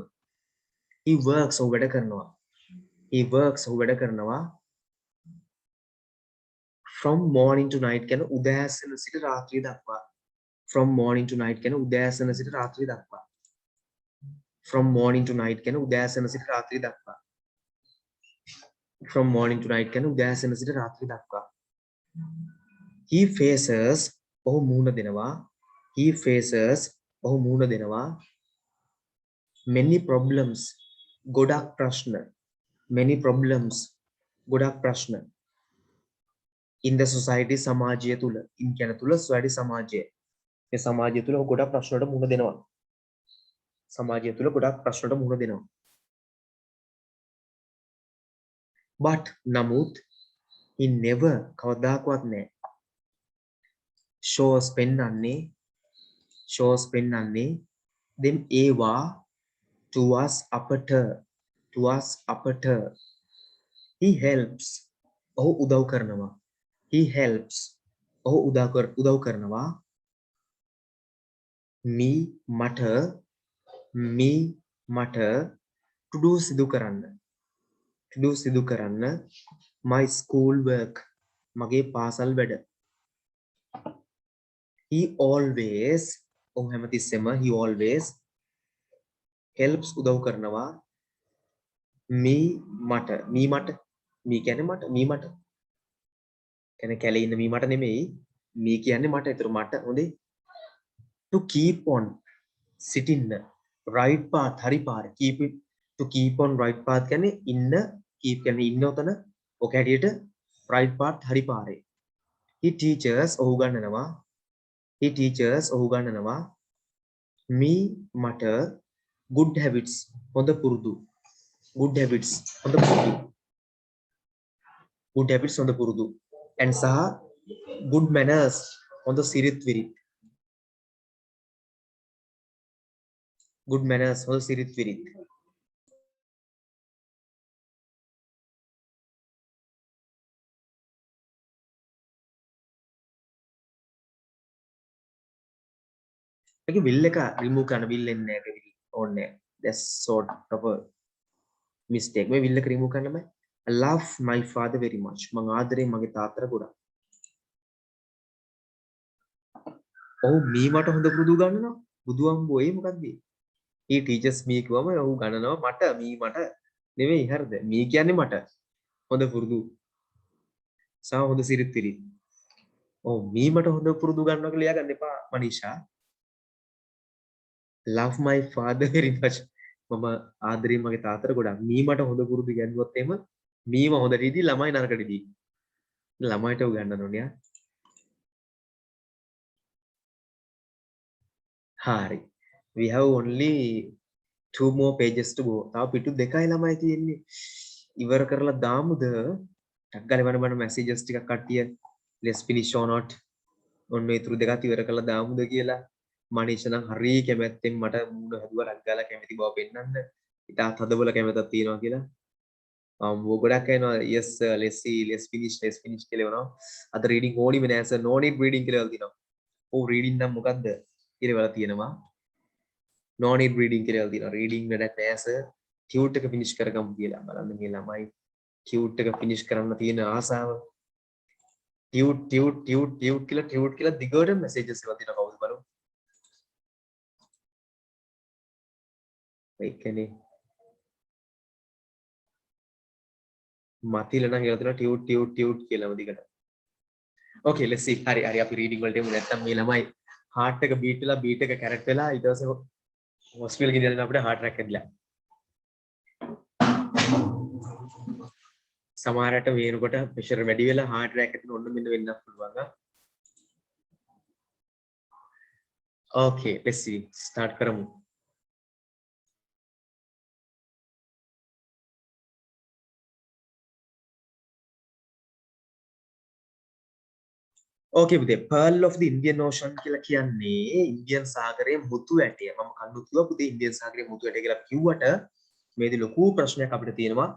Speaker 1: He works ඔහු වැඩ කරනවා. He works ඔහු වැඩ කරනවා from morning to night කියන උදෑසන සිට රාත්‍රිය දක්වා. From morning to night කියන උදෑසන සිට රාත්‍රිය දක්වා. From morning to night කියන උදෑසන සිට රාත්‍රිය දක්වා. From morning to night කියන උදෑසන සිට රාත්‍රිය දක්වා. He faces ඔහු මුහුණ දෙනවා. He faces ඔහු මුහුණ දෙනවා. Many problems ගොඩක් ප්‍රශ්න. Many problems ගොඩක් ප්‍රශ්න. In the society සමාජය තුල. in කියන තුල society සමාජය. මේ සමාජය තුල ගොඩක් ප්‍රශ්න වලට මුහුණ දෙනවා. සමාජය තුල ගොඩක් ප්‍රශ්න වලට මුහුණ දෙනවා. But නමුත් he never කවදාකවත් නෑ. shows පෙන්නන්නේ them ඒවා towards අපට he helps ඔහු උදව් කරනවා. He helps ඔහු උදව් කරනවා me මට to do සිදු කරන්න my school work මගේ පාසල් වැඩ. He always ඔහු හැමතිස්සෙම he always helps උදව් කරනවා me කියන්නේ මට කියන්නේ කැලේ ඉන්න මට නෙමෙයි me කියන්නේ මට. ඒතර මට හොඳේ to keep on sitting right path හරි පාරේ to keep on right path කියන්නේ ඉන්න keep කියන්නේ ඉන්න උතන ඔක හැටියට right path හරි පාරේ. He teaches ඔහු ගන්නනවා me මට good habits හොඳ පුරුදු and සහ good manners හොඳ සිරිත් විරිත්. good manners හොඳ සිරිත් විරිත්. ඒක will එක remove කරන්න will එන්නේ නැහැ ඒක ඕනේ. that's sort of a mistake. මේ will එක remove කරන්න බෑ. I love my father very much. මම ආදරේ මගේ තාත්තට ගොඩක්. ඔහු මේ මට හොඳ පුරුදු ගන්නවා. බුදුහාමුදුරුවෝ ඒ මොකක්ද? he teaches me කිව්වම ඔහු ගණනවා මට මට නෙවෙයි හරිද? මේ කියන්නේ මට හොඳ පුරුදු සහ හොඳ සිරිත් විරිත්. ඔව් මේ මට හොඳ පුරුදු ගන්නවා කියලා ලියා ගන්න එපා මනීෂා. love my father very much. මම ආදරේ මගේ තාත්තට ගොඩක්. මේ මට හොඳ පුරුදු ගැන්නුවොත් එහෙම මීම හොඳට ඉදී ළමයි නරකට ඉදී. ළමයිට උගන්වන්න ඕනේ. හරි. We have only 2 more pages to go. තව පිටු දෙකයි ළමයි තියෙන්නේ. ඉවර කරලා දාමුද? ටක් ගාලා වෙන messages ටිකක් කට්ටිය let's finish or not. ඔන්න ඊතුරු දෙකත් ඉවර කරලා දාමුද කියලා. මනීෂ නම් හරි කැමැත්තෙන් මට මූණ හැදුවා ටක් ගාලා කැමති බව පෙන්නන්න. ඉතාලත් හදබල කැමැත්තක් තියෙනවා කියලා. ගොඩක් අයනවා yes sir, let's finish කියලා වෙනවා. අද reading ඕනිම නෑ sir, no need reading කියලා තියෙනවා. ඔව් reading නම් මොකද්ද කියලා වල තියෙනවා. no need reading කියලා තියෙනවා. reading වැඩක් නෑ sir. tute එක finish කරගමු කියලා. බලන්න මේ ළමයි tute එක finish කරන්න තියෙන ආසාව. tute කියලා දිගට messages එකක් තියෙනවා. කවුද බලමු. ඒ කියන්නේ මතිල නම් කියලා තියෙනවා tute කියලාම දිගට. okay let's see. හරි අපි reading වලට එමු. නැත්තම් මේ ළමයි heart එක beat වෙලා beat එක correct වෙලා ඊට පස්සේ hospital ගෙනියන්න අපිට heart attack ඇදලා. සමහරට වෙනකොට pressure වැඩි වෙලා heart attack ඇතිවෙන ඔන්න මෙන්න වෙන්නත් පුළුවන්. okay let's see. start කරමු. ඕකේ පුතේ pearl of the Indian Ocean කියලා කියන්නේ ඉන්දියන් සාගරයේ මුතු ඇටය. මම කන්නු කිව්වා පුතේ ඉන්දියන් සාගරයේ මුතු ඇටය කියලා කිව්වට මේදී ලොකු ප්‍රශ්නයක් අපිට තියෙනවා.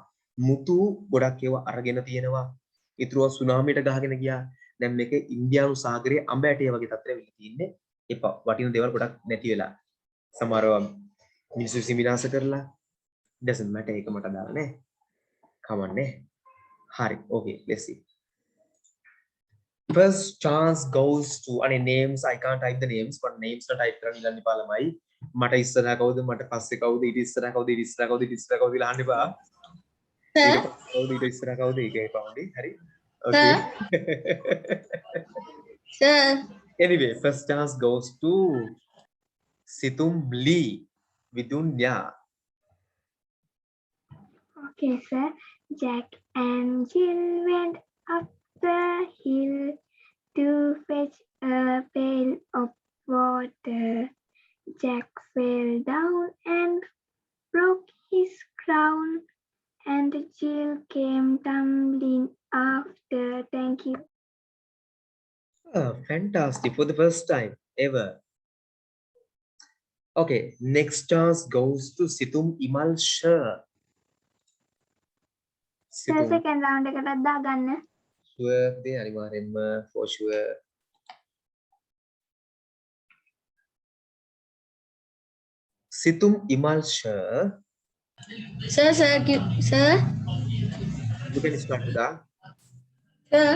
Speaker 1: මුතු ගොඩක් ඒවා අරගෙන තියෙනවා. ඊටුව සුනාමියට ගහගෙන ගියා. දැන් මේක ඉන්දියානු සාගරයේ අඹ ඇටය වගේ තත්ත්වයක් වෙලා තින්නේ. ඒ වටින දේවල් ගොඩක් නැති වෙලා. සමහරව මිනිස්සු විනාශ කරලා doesn't matter ඒක මට දාලා නෑ. කමන්නේ. Hari. Okay, let's see. First chance goes to names. I can't type the names, but names na type කරන්න ඉල්ලන්න එපා ළමයි. මට ඉස්සරහා කවුද මට පස්සේ කවුද ඊට ඉස්සරහා කවුද ඊට ඉස්සරහා කවුද ඊට ඉස්සරහා කවුද කියලා අහන්න එපා. කවුද ඊට ඉස්සරහා කවුද ඒකේ පවුන්ඩි. හරි. Okay.
Speaker 3: Sir.
Speaker 1: Anyway, first chance goes to Situm Lee Vidunya.
Speaker 2: Okay, sir. Jack and Jill went up the hill to fetch a pail of water. Jack fell down and broke his crown, and Jill came tumbling after. Thank you.
Speaker 1: Fantastic for the first time ever. Okay, next chance goes to Situm Imal Shah.
Speaker 2: Sir, second round එකටත් දාගන්න.
Speaker 1: Sure, they අනිවාර්යෙන්ම for sure. Situm Imal Shah.
Speaker 3: Sir, sir.
Speaker 1: You can start with that.
Speaker 3: Sir.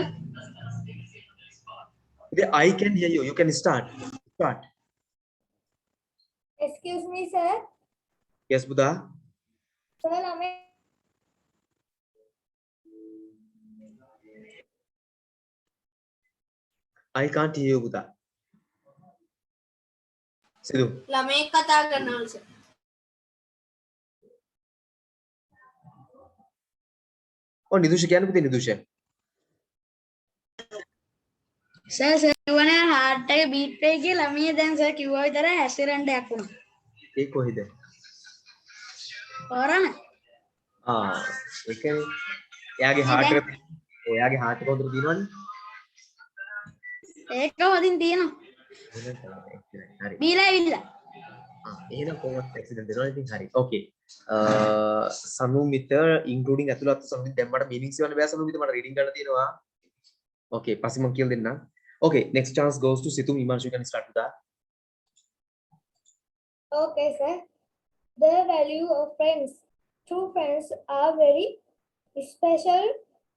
Speaker 1: I can hear you. You can start. Start.
Speaker 4: Excuse me, sir.
Speaker 1: Yes, Buddha.
Speaker 4: Sir, ළමයි
Speaker 1: I can't hear you, Buddha. Sidhu.
Speaker 4: ළමයෙක් කතා කරනවා sir.
Speaker 1: Oh, Nidusha කියන්න පුතේ Nidusha.
Speaker 3: Sir, කිව්වනේ heart එක beat වෙයි කියලා ළමයි දැන් sir කිව්වා විතරයි ඇක්සිඩන්ට් එකක් වුණා.
Speaker 1: ඒ කොහෙද?
Speaker 3: හොරණ.
Speaker 1: ඒ කියන්නේ එයාගේ heart එක ඔයාගේ heart එක හොඳට තියෙනවනේ.
Speaker 3: ඒක හොදින් තියෙනවා.
Speaker 1: හරි.
Speaker 3: බීලා ඇවිල්ලා.
Speaker 1: එහෙනම් කොහොමද ඇක්සිඩන්ට් වෙනවා ඉතින් හරි. Okay. සනුමිත including ඇතුළත් සනුමිත දැන් මට meanings කියන්න බෑ සනුමිත මට reading කරන්න තියෙනවා. Okay, පස්සේ මම කියලා දෙන්නම්. Okay, next chance goes to Situm Imanshu. You can start with that.
Speaker 4: Okay, sir. The value of friends. True friends are very special.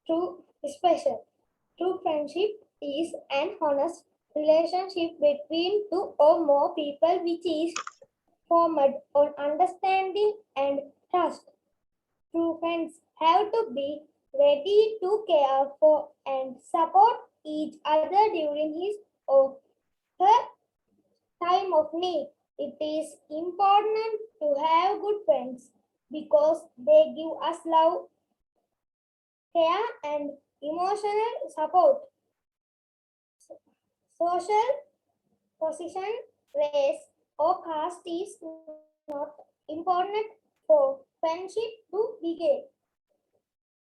Speaker 4: True friendship is an honest relationship between two or more people which is formed on understanding and trust. True friends have to be ready to care for and support each other during his or her time of need. It is important to have good friends because they give us love, care, and emotional support. Social position, race, or caste is not important for friendship to begin.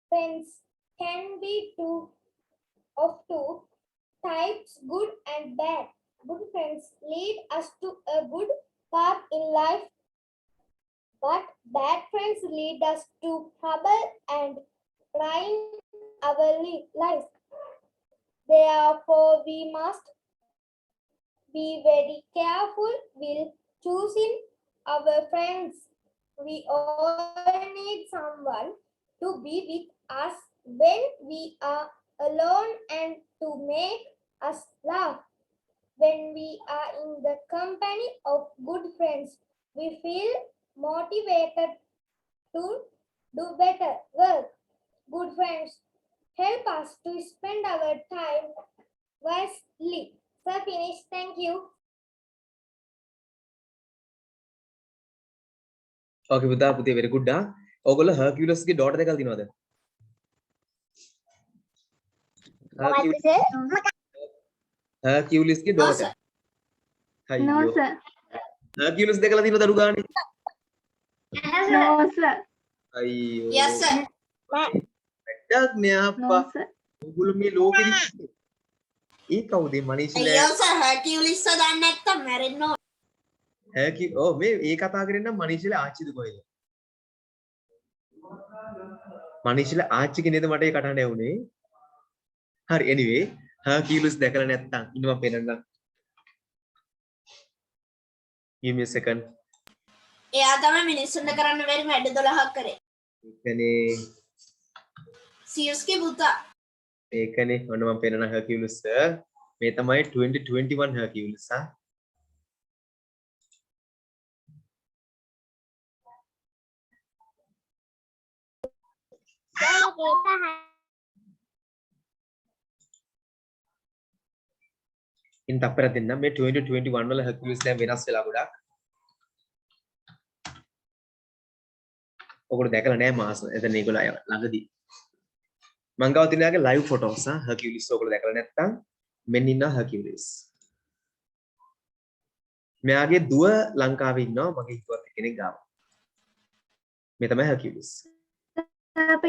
Speaker 4: Friends can be of two types, good and bad. Good friends lead us to a good path in life, but bad friends lead us to trouble and ruin our life. Therefore, we must be very careful while choosing our friends. We all need someone to be with us when we are alone and to make us laugh. When we are in the company of good friends, we feel motivated to do better work. Good friends help us to spend our time wisely. Sir, finish. Thank you.
Speaker 1: Okay, පුතා පුතේ very good. ඔයගොල්ලෝ Hercules ගේ daughter දෙකක් දිනවද? Hercules ගේ daughter.
Speaker 2: No, sir.
Speaker 1: Hercules දෙකලා දිනවද අඩු ගානේ?
Speaker 2: No, sir.
Speaker 1: අයියෝ.
Speaker 4: Yes, sir.
Speaker 1: වැඩක් නෑ අප්පා.
Speaker 2: No, sir.
Speaker 1: ඔයගොල්ලෝ මේ ලෝකෙදි ඒ කවුද මනීෂිල
Speaker 3: අයියෝ සර් හර්කියුලිස් දාන්න නැත්තම් මැරෙන්න ඕන.
Speaker 1: මේ ඒ කතා කරේ නම් මනීෂිල ආච්චිද කොහෙද? මනීෂිල ආච්චිගේ නේද මට ඒ කටහඬ ඇහුනේ. හරි anyway හර්කියුලිස් දැකලා නැත්තම් ඉන්න මම පෙන්නන්නම්. give me a second.
Speaker 3: එයා තමයි මිනිස්සුන්ට කරන්න බැරි වැඩ 12ක් කරේ.
Speaker 1: ඒකනේ
Speaker 3: සියස්ගේ පුතා.
Speaker 1: ඒකනේ ඔන්න මම පෙන්නන හර්කියුලිස් මේ තමයි 2021 හර්කියුලිස් ආ. ඉන් තප්පර දෙන්න මේ 2021 වල හර්කියුලිස් දැන් වෙනස් වෙලා ගොඩක්. ඔයගොල්ලෝ දැකලා නැහැ මාස. එතන ඒගොල්ලෝ අය ළඟදී. මං ගාව තියෙන යාගේ ලයිව් ෆොටෝස් හර්කියුලිස් ඔයගොල්ලෝ දැකලා නැත්නම් මෙන්න ඉන්න හර්කියුලිස්. මෙයාගේ දුව ලංකාවේ ඉන්නවා මගේ හිතුවත් කෙනෙක් ගාව. මේ තමයි හර්කියුලිස්. සර්ව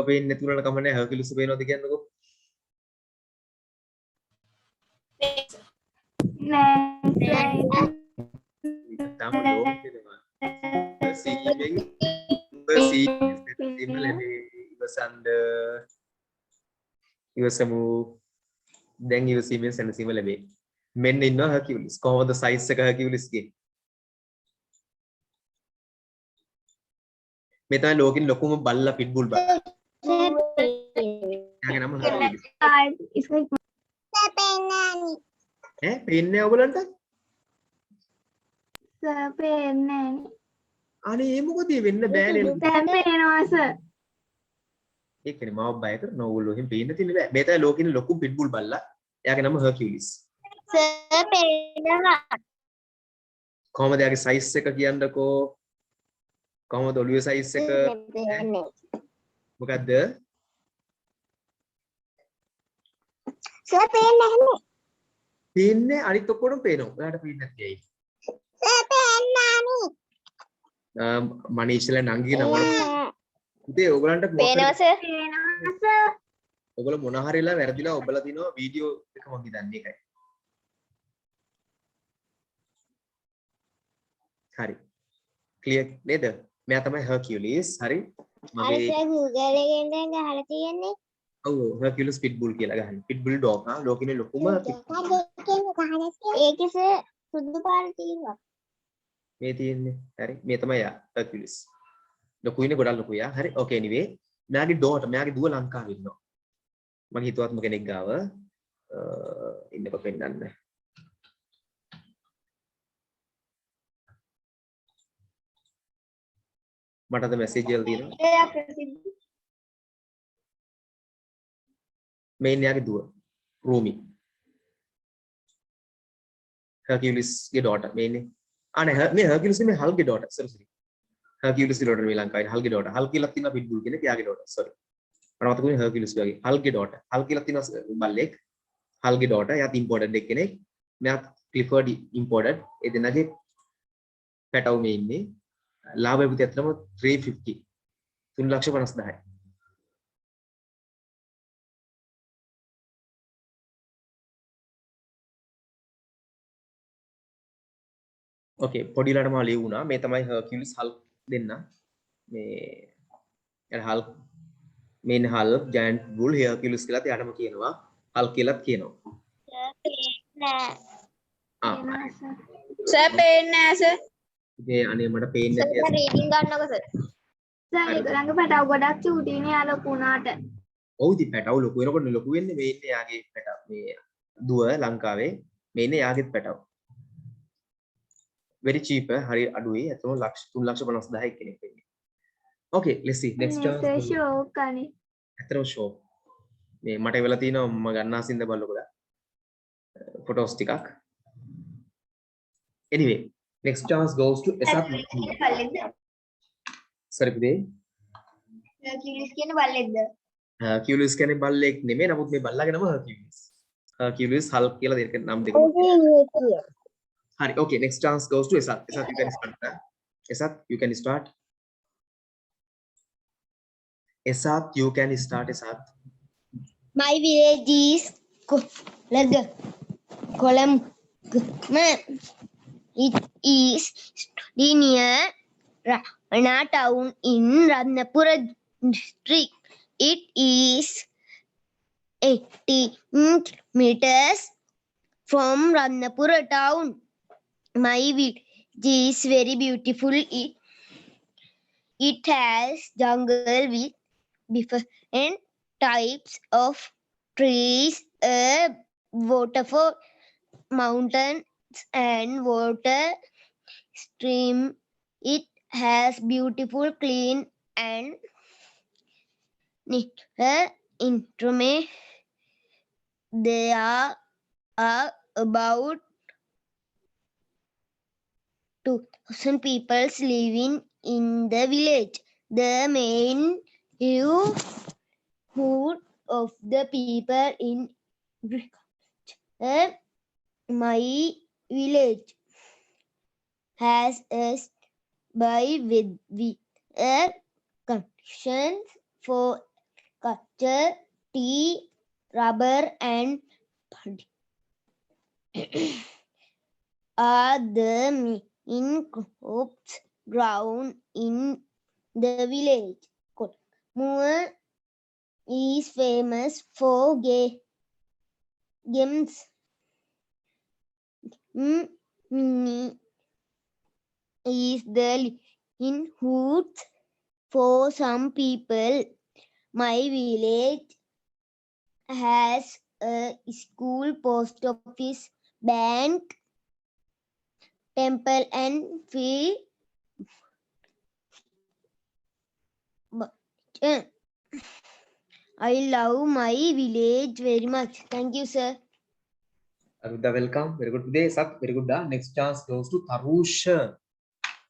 Speaker 1: පේන්නේ නැති උනන කම නැහැ හර්කියුලිස් පේනවද කියන්නකෝ. Estamos locos, දැන් ඉවසීමෙන් සැනසීම ලැබේ. මෙන්න ඉන්නවා හර්කියුලිස්. කොහොමද සයිස් එක හර්කියුලිස්ගේ? මේ තමයි ලෝකෙන් ලොකුම බල්ලා පිට්බුල් බල්ලා. එයාගේ නම හර්කියුලිස්. පේන්නේ ඔයගලන්ට?
Speaker 2: පේන්නේ
Speaker 1: අනේ ඒ මොකද වෙන්න බෑනේ.
Speaker 2: දැන් පේනවා සර්.
Speaker 1: ඒ කියන්නේ මාව බය කරන ඕගොල්ලෝ එහෙම පේන්න තියෙන්නේ බෑ. මේ තමයි ලෝකෙන ලොකු පිට්බුල් බල්ලා. එයාගේ නම හර්කියුලිස්.
Speaker 2: සර් පේනවා.
Speaker 1: කොහමද එයාගේ සයිස් එක කියන්නකෝ? කොහමද ඔළුවේ සයිස් එක? මොකද්ද?
Speaker 2: සර් පේන්නේ නැහැ.
Speaker 1: පේන්නේ අනිත් ඔක්කොටම පේනවා. ඔයාලට පේන්නේ නැති ඇයි?
Speaker 2: සර් පේන්නේ නැහැ.
Speaker 1: මනීෂ්ලා නංගි නම ඉතින් ඔයගලන්ට
Speaker 2: පේනවා සර්. පේනවා සර්.
Speaker 1: ඔයගොල්ලෝ මොන හරිලා වැරදිලා ඔබලා දිනවා වීඩියෝ එක මම හිතන්නේ ඒකයි. හරි. ක්ලියර් නේද? මෙයා තමයි හර්කියුලිස්. හරි.
Speaker 2: අර සර් Google එකෙන් දැන් ගහලා තියෙන්නේ.
Speaker 1: ඔව් හර්කියුලිස් පිට්බුල් කියලා ගහන්න. පිට්බුල් ඩොග් ලෝකෙනේ ලොකුම
Speaker 2: ඒකේ සර් සුදු පාට තියෙනවා.
Speaker 1: මේ තියෙන්නේ. හරි. මේ තමයි හර්කියුලිස්. ලොකුයිනේ ගොඩක් ලොකුයි. හරි. ඕකේ anyway. මෙයාගේ ඩෝටර් මෙයාගේ දුව ලංකාවේ ඉන්නවා. මගේ හිතුවත්ම කෙනෙක් ගාව ඉන්නකො පෙන්නන්න. මට අද මැසේජ් එකක් තියෙනවා. මේ ඉන්නේ යාගේ දුව රූමි. හර්කියුලිස් ගේ ඩෝටර් මේ ඉන්නේ. අනේ මේ හර්කියුලිස් මේ හල්ගේ ඩෝටර්. සරි. හර්කියුලිස් ගේ ඩෝටර් මේ ලංකාවේ හල්ගේ ඩෝටර්. හල් කියලා තියෙනවා පිට්බුල් කෙනෙක් යාගේ ඩෝටර්. සෝරි. මට මතකුනේ හර්කියුලිස් වගේ හල්ගේ ඩෝටර්. හල් කියලා තියෙනවා බල්ලෙක්. හල්ගේ ඩෝටර්. එයාත් ඉම්පෝර්ටඩ් එක්කෙනෙක්. මෙයාත් ක්ලිෆර්ඩ් ඉම්පෝර්ටඩ්. ඒ දෙන්නගේ පැටව මේ ඉන්නේ. ලාභය පුතේ අතරම 350. 3,50,000. ඕකේ පොඩිලාට මම ලියුණා මේ තමයි හර්කියුලිස් හල්ක් දෙන්න. මේ හල් මේන් හල් ජයන්ට් බුල් හර්කියුලිස් කියලා එයාටම කියනවා. හල් කියලාත් කියනවා.
Speaker 3: සර් පේන්නේ නැහැ සර්.
Speaker 1: ඉතින් අනේ මට පේන්නේ නැති
Speaker 2: සර් රීඩින් ගන්නකො සර්. සර් ඒගොල්ලන්ගේ පැටව ගොඩක් චූටිනේ යා ලොකු උනාට.
Speaker 1: ඔව් ඉතින් පැටව ලොකු වෙනකොට ලොකු වෙන්නේ මේ ඉන්නේ යාගේ පැටව මේ දුව ලංකාවේ මේ ඉන්නේ යාගේත් පැටව. very cheap හරි අඩුයි අතන 3,50,000 කෙනෙක් වෙන්නේ. Okay let's see next
Speaker 2: sir ෂෝක් අනේ.
Speaker 1: අතන ෂෝ මේ මට වෙලා තියෙනවා මම ගන්නාසින්ද බලලා ෆොටෝස් ටිකක්. Anyway next chance goes to Esat. sorry පුතේ.
Speaker 2: හර්කියුලිස් කියන බල්ලෙක්ද?
Speaker 1: හර්කියුලිස් කියන්නේ බල්ලෙක් නෙමෙයි නමුත් මේ බල්ලාගේ නම හර්කියුලිස්. හර්කියුලිස් හල්ක් කියලා දෙක නම් දෙක. Hari, okay, next chance goes to Esat. Esat, you can start. Esat, you can start. Esat, you can start. Esat.
Speaker 2: My village is Kolam. It is near Rana town in Ratnapura district. It is 80 meters from Ratnapura town. My village is very beautiful. It has jungle with different types of trees, a waterfall, mountains, and water stream. It has beautiful, clean, and nature environment. There are about 2,000 people living in the village. The main livelihood of the people in agriculture. My village has a by with conditions for culture, tea, rubber, and padi are the main crops grown in the village. Moor is famous for games. Is the livelihood for some people. My village has a school, post office, bank, temple, and field. I love my village very much. Thank you, sir.
Speaker 1: Arudha, welcome. Very good today, Sat. Very good. Next chance goes to Tarusha.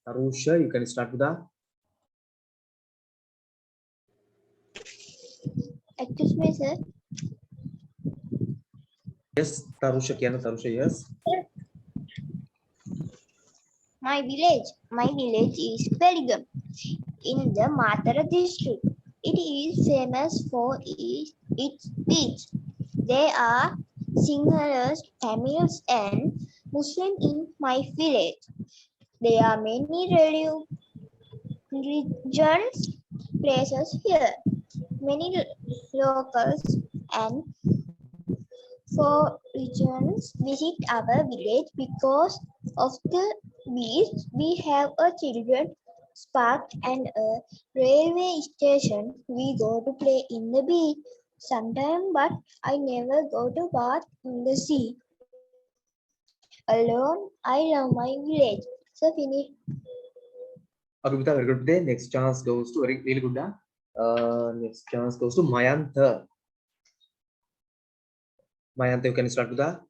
Speaker 1: Tarusha, you can start with the.
Speaker 2: Excuse me, sir.
Speaker 1: Yes, Tarusha, Tarusha, yes.
Speaker 2: My village is Peligam in the Matara district. It is famous for its beach. There are Sinhalese, Tamils, and Muslims in my village. There are many religions places here. Many locals and foreigners visit our village because of the beach. We have a children's park and a railway station. We go to play in the beach sometimes, but I never go to bath in the sea. Alone, I love my village. So finish.
Speaker 1: Arudha, very good today. Next chance goes to really good. Next chance goes to Mayantha. Mayantha, you can start with the.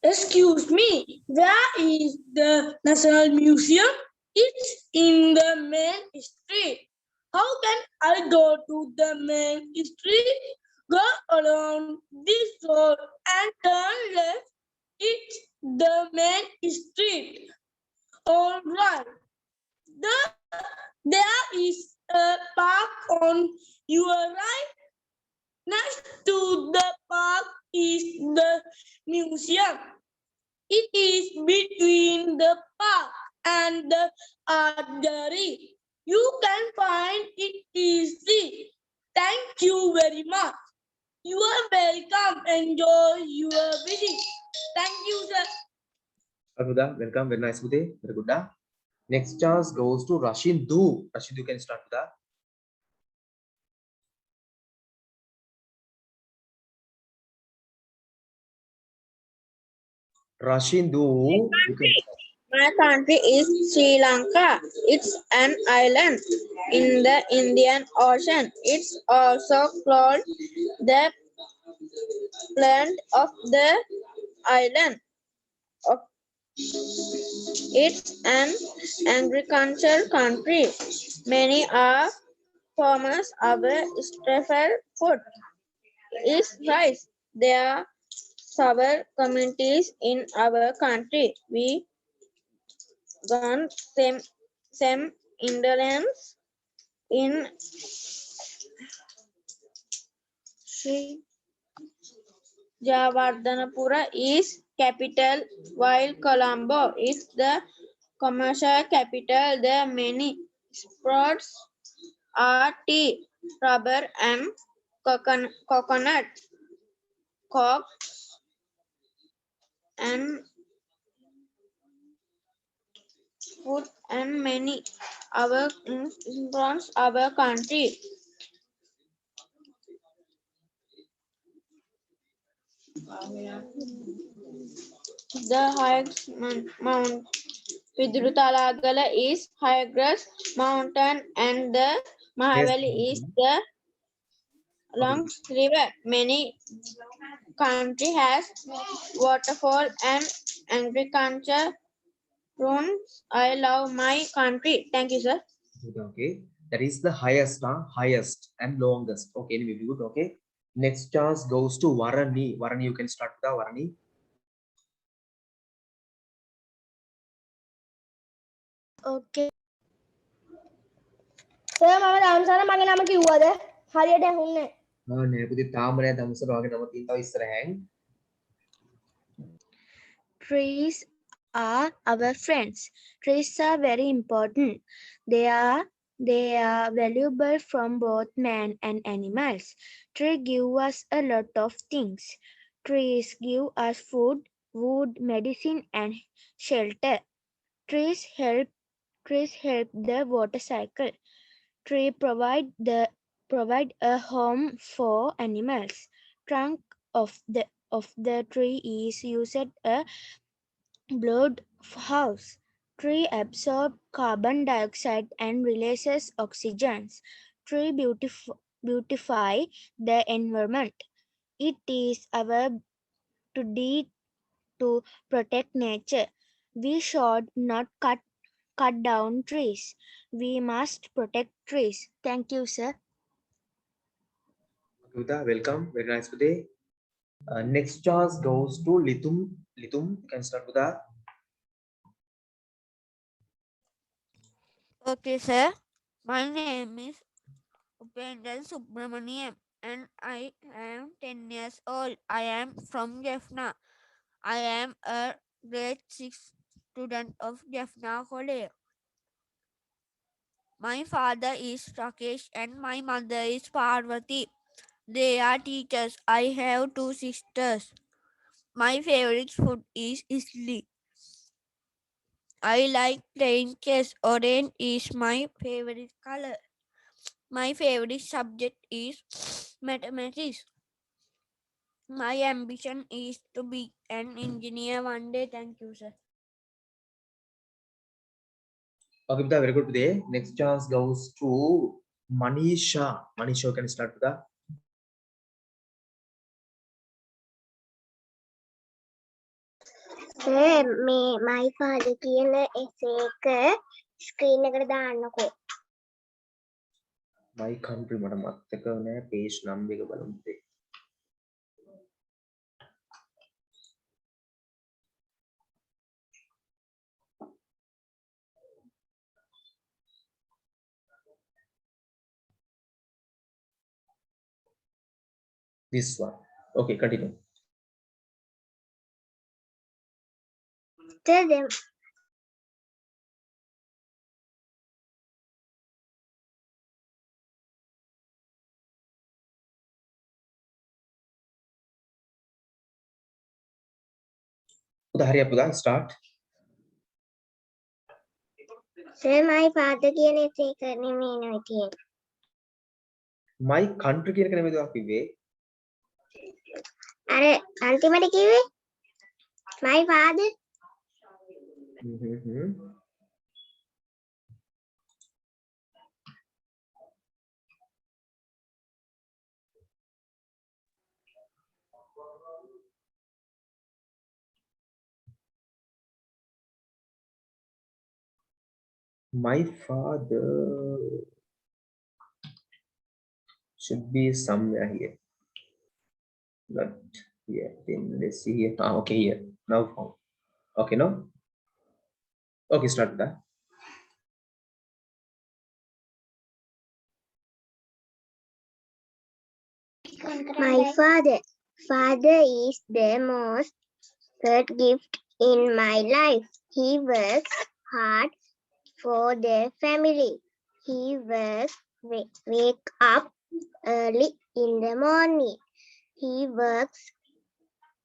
Speaker 3: Excuse me, where is the National Museum? It's in the main street. How can I go to the main street? Go along this road and turn left. It's the main street. All right. There is a park on your right. Next to the park is the museum. It is between the park and the art gallery. You can find it easy. Thank you very much. You are welcome. Enjoy your visit. Thank you, sir.
Speaker 1: Arudha, welcome. Very nice today. Very good. Next chance goes to Rashindu. Rashindu, you can start with that. Rashindu, you can start.
Speaker 5: My country is Sri Lanka. It's an island in the Indian Ocean. It's also called the land of the island. It's an agricultural country. Many are farmers. Our staple food is rice. There are several communities in our country. We want same indolence in Sri Javardhanapura is capital, while Colombo is the commercial capital. The many exports are tea, rubber, and coconut, coke, and food, and many other influence our country. The highest mount Pidrutalagala is highest mountain, and the
Speaker 1: Yes.
Speaker 5: Mahavali is the
Speaker 1: Okay.
Speaker 5: long river. Many country has waterfall and agriculture. Runs. I love my country. Thank you, sir.
Speaker 1: Okay. That is the highest, highest and longest. Okay, anyway, good. Okay. Next chance goes to Varani. Varani, you can start with the Varani.
Speaker 2: Okay.
Speaker 4: Sir මම දම්සාර මගේ නම කිව්වද? හරියට ඇහුන්නේ නැහැ.
Speaker 1: නෑ පුතේ තාම නෑ දම්සර වගේ නම තියෙනවා ඉස්සරහෙන්.
Speaker 2: Trees are our friends. Trees are very important. They are valuable from both man and animals. Trees give us a lot of things. Trees give us food, wood, medicine, and shelter. Trees help the water cycle. Trees provide a home for animals. Trunk of the tree is used a blood house. Tree absorb carbon dioxide and releases oxygen. Tree beautify the environment. It is our duty to protect nature. We should not cut down trees. We must protect trees. Thank you, sir.
Speaker 1: Yuda, welcome. Very nice today. Next chance goes to Litum. Litum, you can start with that.
Speaker 6: Okay, sir. My name is Upendran Subramaniam and I am 10 years old. I am from Jaffna. I am a grade 6 student of Jaffna College. My father is Rakesh and my mother is Parvati. They are teachers. I have 2 sisters. My favorite food is idli. I like playing chess. Orange is my favorite color. My favorite subject is mathematics. My ambition is to be an engineer one day. Thank you, sir.
Speaker 1: Okay, Yuda, very good today. Next chance goes to Manisha. Manisha, you can start with that.
Speaker 2: මේ my father කියන essay එක screen එකට දාන්නකෝ.
Speaker 1: My country මට මතක නෑ page number එක බලමු පුතේ. This one. Okay, continue.
Speaker 2: Tell them.
Speaker 1: Yuda, hurry up, Yuda, start.
Speaker 2: Sir, my father කියන essay එක නෙමෙයි නෝ තියෙන්නේ.
Speaker 1: My country කියන එක නෙමෙයිද ඔයා කිව්වේ?
Speaker 2: අර අන්තිමට කිව්වේ my father.
Speaker 1: My father should be somewhere here. Not here. Then let's see here. Ah, okay, here. Now found. Okay, no? Okay, start with that.
Speaker 2: My father. Father is the most third gift in my life. He works hard for the family. He wake up early in the morning. He works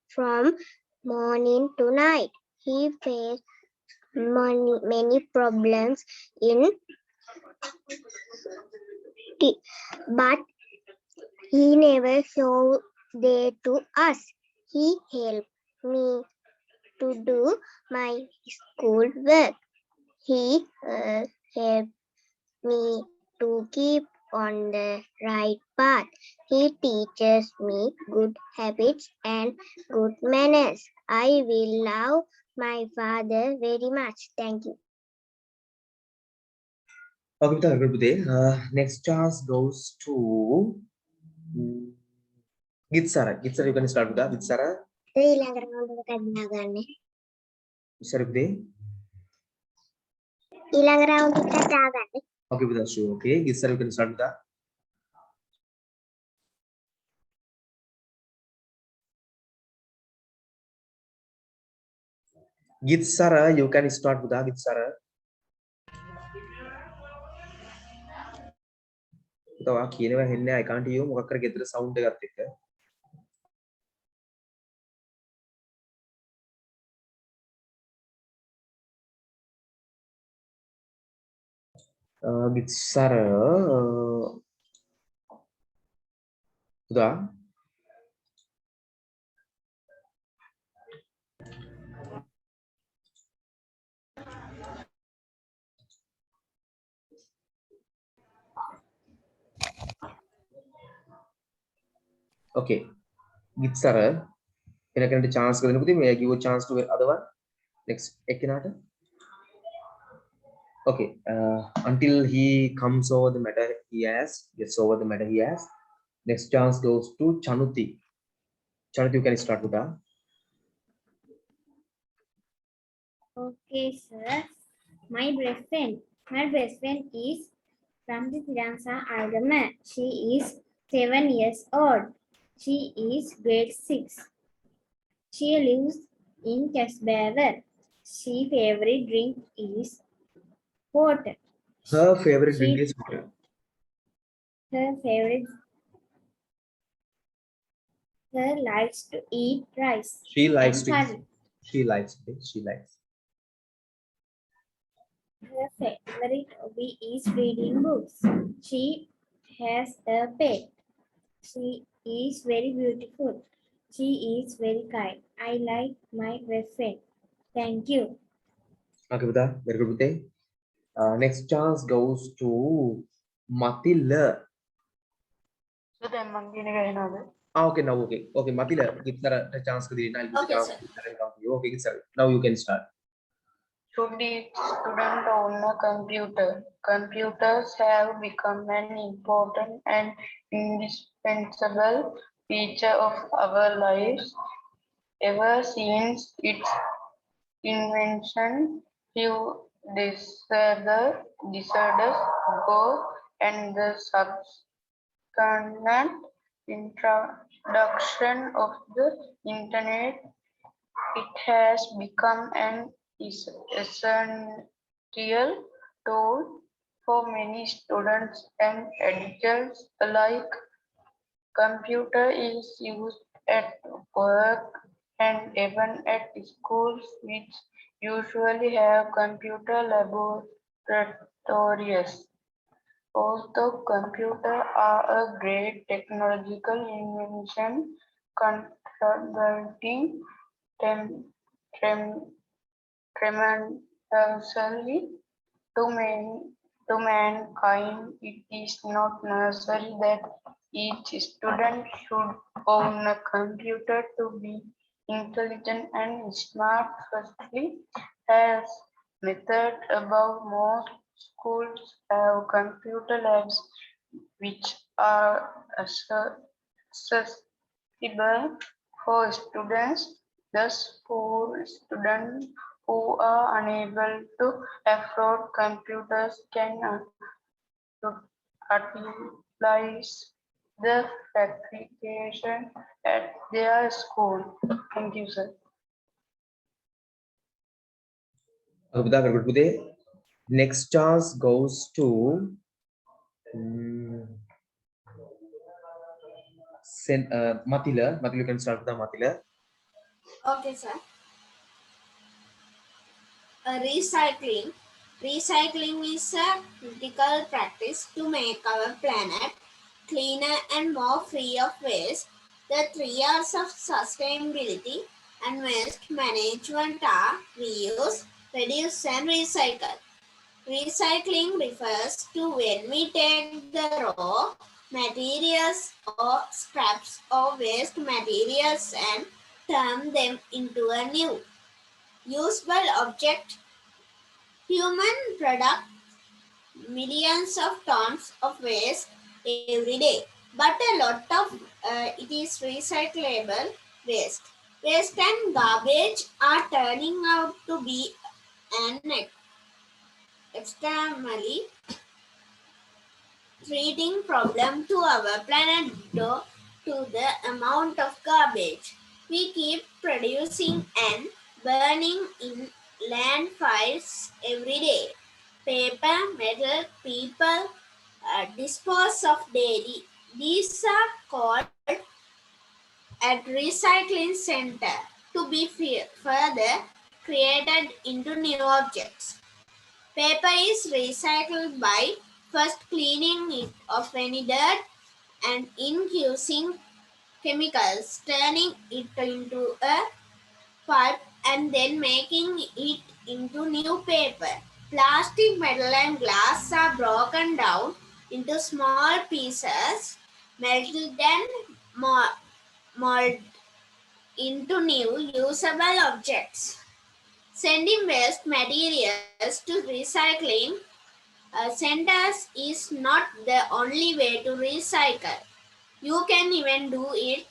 Speaker 2: from morning to night. He faces many problems in but he never showed they to us. He helped me to do my school work. He helped me to keep on the right path. He teaches me good habits and good manners. I will love my father very much. Thank you.
Speaker 1: Okay, betul, good day. Next chance goes to Gitsara. Gitsara, you can start with that. Gitsara,
Speaker 2: ඊළඟ round එක දාගන්න.
Speaker 1: Gitsara, good day.
Speaker 2: ඊළඟ round එක දාගන්න.
Speaker 1: Okay, with sure. Okay, Gitsara, you can start with that. Gitsara, you can start with that. Gitsara. තව කියනවා හෙන්නේ I can't hear මොකක් කර ගෙදර sound එකත් එක්ක. Gitsara, udah. Okay, Gitsara, එනකනට chance එක දෙන්න පුතේ. May I give a chance to other one? Next එක්කෙනාට. Okay, until he comes over the matter he has, gets over the matter he has. Next chance goes to Chanuti. Chanuti, you can start with that.
Speaker 4: Okay, sir. My best friend is from the Tiransa Algama. She is 7 years old. She is grade 6. She lives in Casbaver. She favorite drink is water.
Speaker 1: Her favorite drink
Speaker 4: She-
Speaker 1: is water.
Speaker 4: Her favorite her likes to eat rice.
Speaker 1: She likes
Speaker 4: and
Speaker 1: to.
Speaker 4: curry.
Speaker 1: She likes. Okay, she likes.
Speaker 4: Her favorite hobby is reading books. She has a pet. She is very beautiful. She is very kind. I like my best friend. Thank you.
Speaker 1: Okay, Buddha. Very good, Buddha. Next chance goes to Matila.
Speaker 5: So then මං කියන එක එනවද?
Speaker 1: Okay, now okay. Okay, Matila, give her a chance. Okay, sir. Okay, sir. Now you can start.
Speaker 5: Should each student own a computer? Computers have become an important and indispensable feature of our lives ever since its invention few decades ago, and the subsequent introduction of the internet. It has become an essential tool for many students and adults alike. Computer is used at work and even at schools, which usually have computer laboratories. Although computers are a great technological invention, contributing tremendously to mankind, it is not necessary that each student should own a computer to be intelligent and smart. Firstly, as method above, most schools have computer labs which are accessible for students. Thus, for students who are unable to afford computers can utilize
Speaker 7: the recreation at their school. Thank you, sir.
Speaker 1: Okay, Buddha, very good, Buddha. Next chance goes to Matila. Matila, you can start with the Matila.
Speaker 6: Okay, sir. Recycling. Recycling is a critical practice to make our planet cleaner and more free of waste. The 3 R's of sustainability and waste management are reuse, reduce, and recycle. Recycling refers to when we take the raw materials or scraps or waste materials and turn them into a new usable object. Human product millions of tons of waste every day, but a lot of it is recyclable waste. Waste and garbage are turning out to be an extremely threatening problem to our planet due to the amount of garbage we keep producing and burning in landfills every day. Paper, metal, people dispose of daily. These are called at recycling center to be further created into new objects. Paper is recycled by first cleaning it of any dirt and infusing chemicals, turning it into a pulp and then making it into new paper. Plastic, metal and glass are broken down into small pieces, melted and molded into new usable objects. Sending waste materials to recycling centers is not the only way to recycle. You can even do it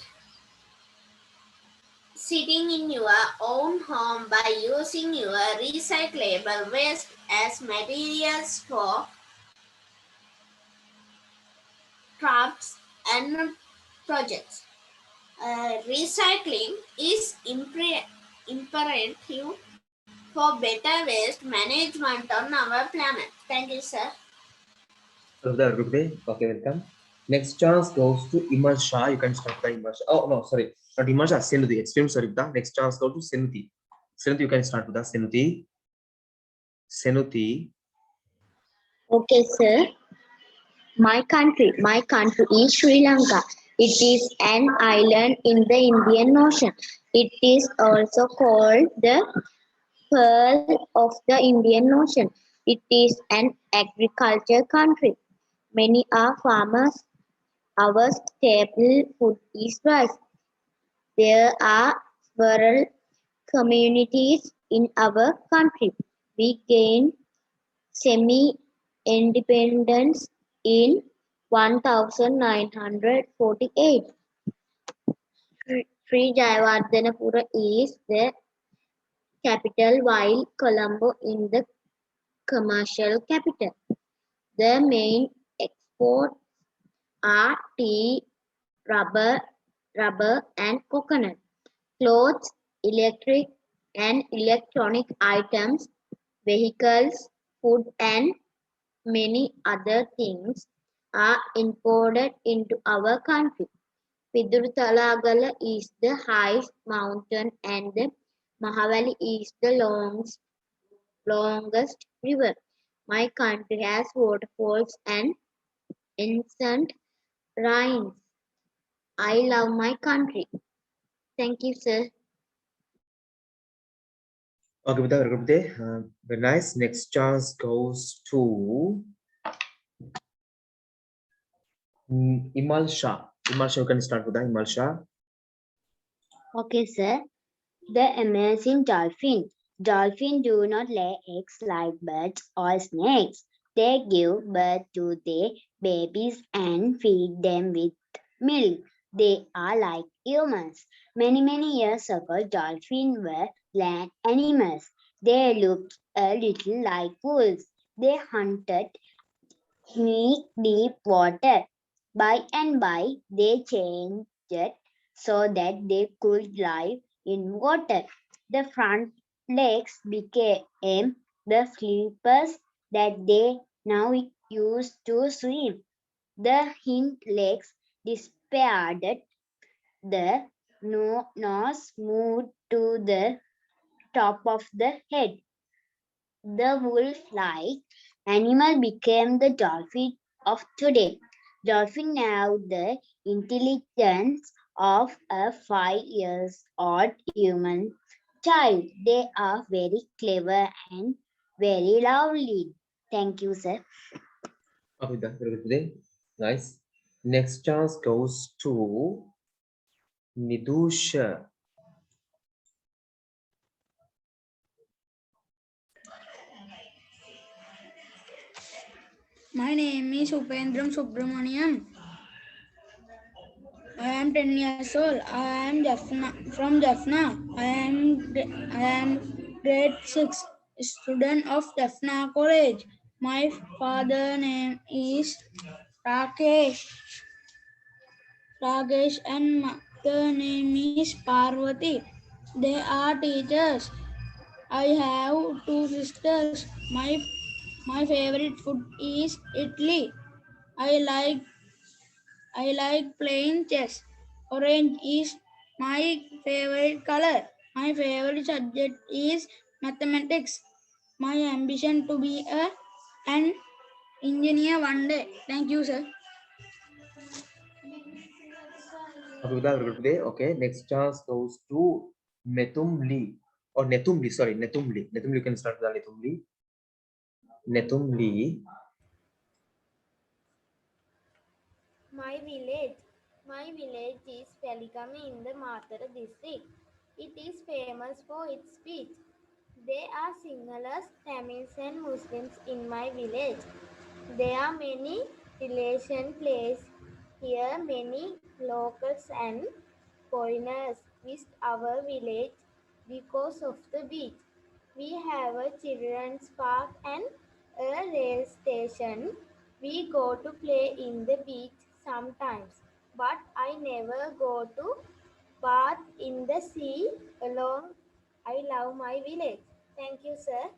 Speaker 6: sitting in your own home by using your recyclable waste as materials for crafts and projects. Recycling is imperative for better waste management on our planet. Thank you, sir.
Speaker 1: Buddha, very good, Buddha. Okay, welcome. Next chance goes to Imal Shah. You can start the Imal Shah. Oh, no, sorry. Not Imal Shah, Senuti. Extreme sorry, Buddha. Next chance goes to Senuti. Senuti, you can start with the Senuti. Senuti.
Speaker 2: Okay, sir. My country is Sri Lanka. It is an island in the Indian Ocean. It is also called the Pearl of the Indian Ocean. It is an agriculture country. Many are farmers. Our staple food is rice. There are several communities in our country. We gained semi-independence in 1948. Sri Jayawardenepura is the capital while Colombo is the commercial capital. The main exports are tea, rubber and coconut, clothes, electric and electronic items, vehicles, food and many other things are imported into our country. Piduruthalagala is the highest mountain and the Mahavali is the longest river. My country has waterfalls and ancient ruins. I love my country. Thank you, sir.
Speaker 1: Okay, Buddha, very good, Buddha. Very nice. Next chance goes to Imal Shah. Imal Shah, you can start with the Imal Shah.
Speaker 8: Okay, sir. The amazing dolphin. Dolphins do not lay eggs like birds or snakes. They give birth to their babies and feed them with milk. They are like humans. Many years ago, dolphins were land animals. They looked a little like wolves. They hunted in deep water. By and by, they changed so that they could live in water. The front legs became the flippers that they now use to swim. The hind legs disappeared. The nose moved to the top of the head. The wolf-like animal became the dolphin of today. Dolphin have the intelligence of a 5 years old human child. They are very clever and very lovely. Thank you, sir.
Speaker 1: Okay, that's very good today. Nice. Next chance goes to Nidusha.
Speaker 9: My name is Upendram Subramaniam. I am 10 years old. I am from Jaffna. I am grade 6 student of Jaffna College. My father name is Rakesh. And mother name is Parvati. They are teachers. I have two sisters. My favorite food is idli. I like I like playing chess. Orange is my favorite color. My favorite subject is mathematics. My ambition to be an engineer one day. Thank you, sir.
Speaker 1: Okay, that's very good today. Okay, next chance goes to Metumli. Or Netumli, sorry, Netumli. Netumli, you can start with Netumli. Netumli.
Speaker 2: My village. My village is Peligami in the Matara district. It is famous for its beach. There are Sinhalese, Tamils and Muslims in my village. There are many relation places here. Many locals and foreigners visit our village because of the beach. We have a children's park and a rail station. We go to play in the beach sometimes, but I never go to bath in the sea alone. I love my village. Thank you, sir.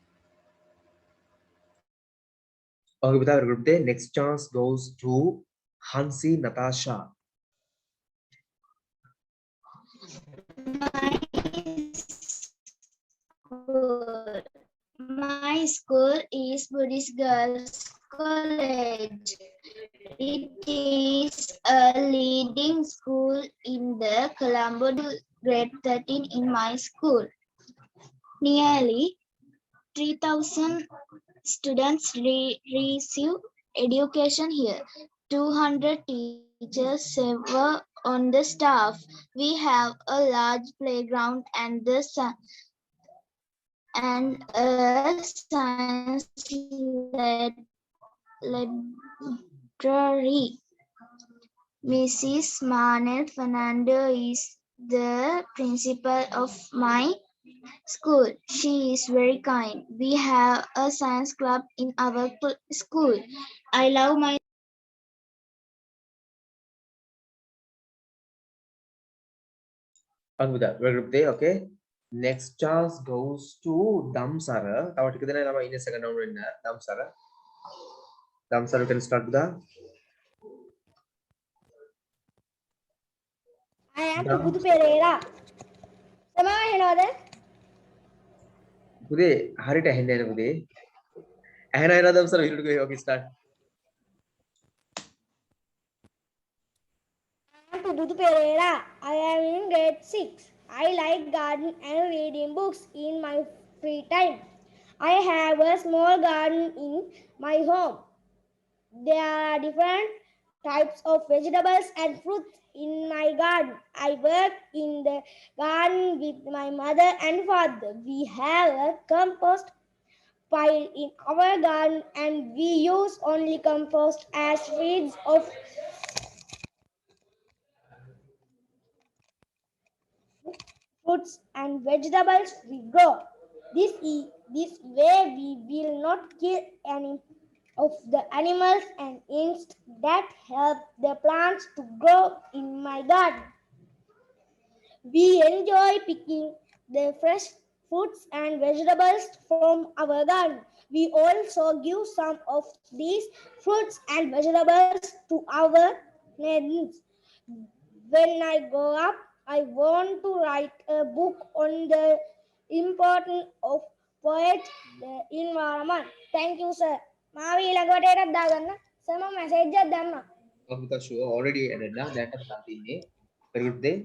Speaker 1: Okay, with that, very good day. Next chance goes to Hansi Natasha.
Speaker 2: My school is Buddhist Girls College. It is a leading school in the Colombo grade 13 in my school. Nearly 3,000 students receive education here. 200 teachers serve on the staff. We have a large playground and a science library. Mrs. Manel Fernando is the principal of my school. She is very kind. We have a science club in our school. I love my
Speaker 1: Okay, with that, very good day. Okay. Next chance goes to Damsara. Tahu kita na nama ini second round na Damsara. Damsara, you can start with that.
Speaker 4: I am Puputu Pereira. Sama henada?
Speaker 1: Today, hari ta hindi na today. Ahna ina Damsara, you go. Okay, start.
Speaker 4: I am Puputu Pereira. I am in grade 6. I like gardening and reading books in my free time. I have a small garden in my home. There are different types of vegetables and fruits in my garden. I work in the garden with my mother and father. We have a compost pile in our garden and we use only compost as feeds of fruits and vegetables we grow. This way we will not kill any of the animals and insects that help the plants to grow in my garden. We enjoy picking the fresh fruits and vegetables from our garden. We also give some of these fruits and vegetables to our neighbors. When I grow up, I want to write a book on the importance of poet the environment. Thank you, sir. මාව ඊළඟ වටේටත් දාගන්න. Sir මම message එකක් දැම්මා.
Speaker 1: Because show already added now that very good day.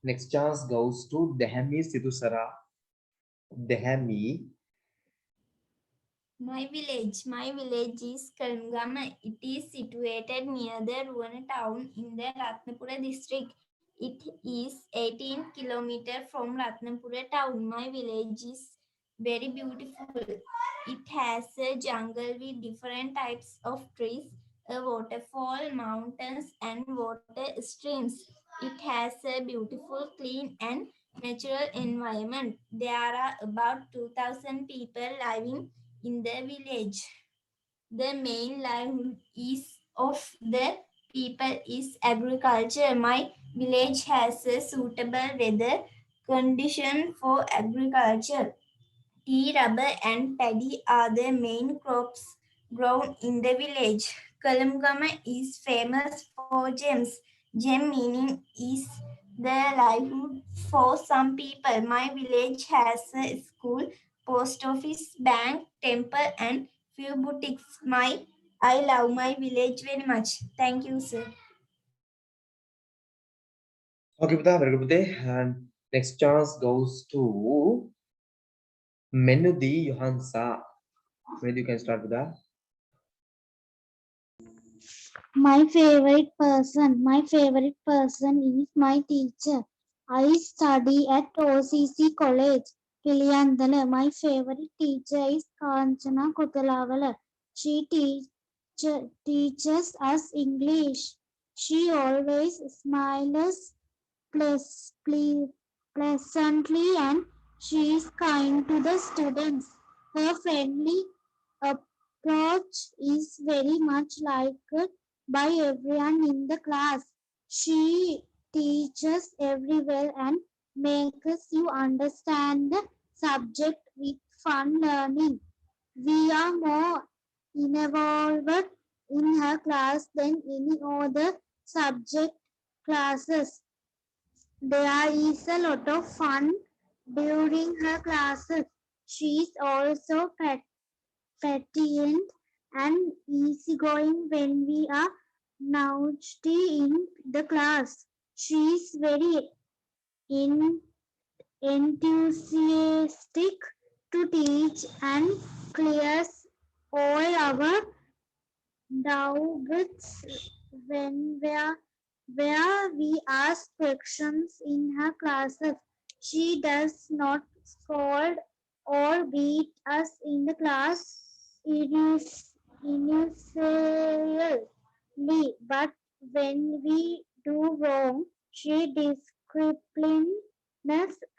Speaker 1: Next chance goes to Dehami Sidusara. Dehami.
Speaker 10: My village is Kalungama. It is situated near the Ruana town in the Ratnapura district. It is 18 kilometers from Ratnapura town. My village is very beautiful. It has a jungle with different types of trees, a waterfall, mountains, and water streams. It has a beautiful, clean, and natural environment. There are about 2,000 people living in the village. The main livelihood of the people is agriculture. My village has a suitable weather condition for agriculture. Tea, rubber, and paddy are the main crops grown in the village. Kalamgama is famous for gems. Gem meaning is the livelihood for some people. My village has a school, post office, bank, temple, and few boutiques. I love my village very much. Thank you, sir.
Speaker 1: Okay, Pita, very good day. And next chance goes to Menudi Johansa. Maybe you can start with that.
Speaker 8: My favorite person is my teacher. I study at OCC College, Piliyandala. My favorite teacher is Kanchana Kutalavala. She teaches us English. She always smiles pleasantly and she is kind to the students. Her friendly approach is very much liked by everyone in the class. She teaches every well and makes you understand the subject with fun learning. We are more involved in her class than any other subject classes. There is a lot of fun during her classes. She is also patient and easygoing when we are naughty in the class. She is very enthusiastic to teach and clears all our doubts where we ask questions in her classes. She does not scold or beat us in the class initially, but when we do wrong, she disciplines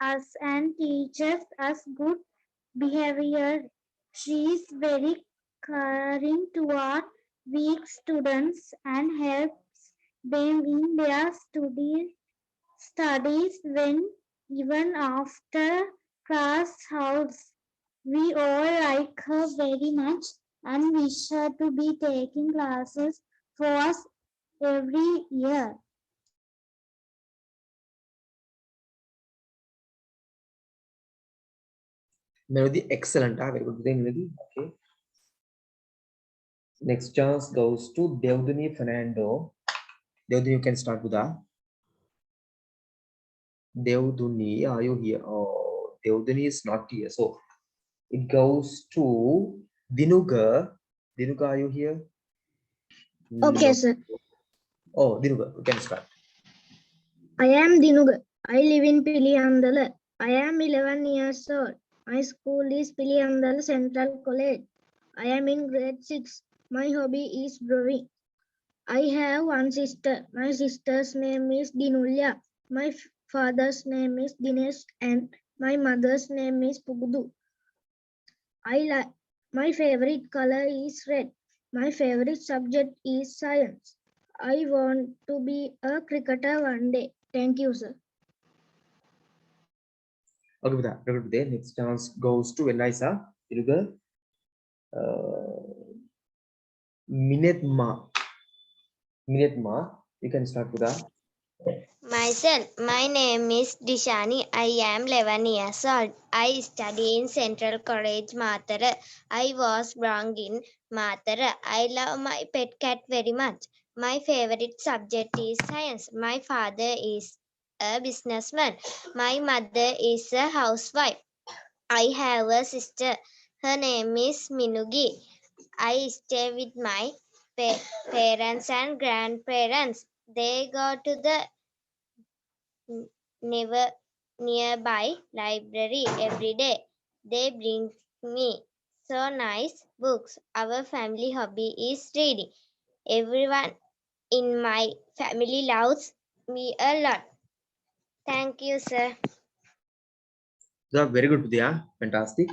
Speaker 8: us and teaches us good behavior. She is very caring toward weak students and helps them in their studies when even after class hours. We all like her very much and wish her to be taking classes for us every year.
Speaker 1: Melody, excellent. Very good day, Melody. Okay. Next chance goes to Devduni Fernando. Devduni, you can start with that. Devduni, are you here? Oh, Devduni is not here. So it goes to Dinuga. Dinuga, are you here?
Speaker 5: Okay, sir.
Speaker 1: Oh, Dinuga, you can start.
Speaker 5: I am Dinuga. I live in Piliyandala. I am 11 years old. My school is Piliyandala Central College. I am in grade 6. My hobby is drawing. I have one sister. My sister's name is Dinulya. My father's name is Dinesh and my mother's name is Pugudu.
Speaker 9: My favorite color is red. My favorite subject is science. I want to be a cricketer one day. Thank you, sir.
Speaker 1: Okay, very good. Next chance goes to Eliza. Iruga. Minetma. Minetma. You can start with that.
Speaker 2: Myself, my name is Dishani. I am 11 years old. I study in Central College, Matara. I was born in Matara. I love my pet cat very much. My favorite subject is science. My father is a businessman. My mother is a housewife. I have a sister. Her name is Minugi. I stay with my parents and grandparents. They go to the never nearby library every day. They bring me so nice books. Our family hobby is reading. Everyone in my family loves me a lot. Thank you, sir.
Speaker 1: So very good, Vidya. Fantastic.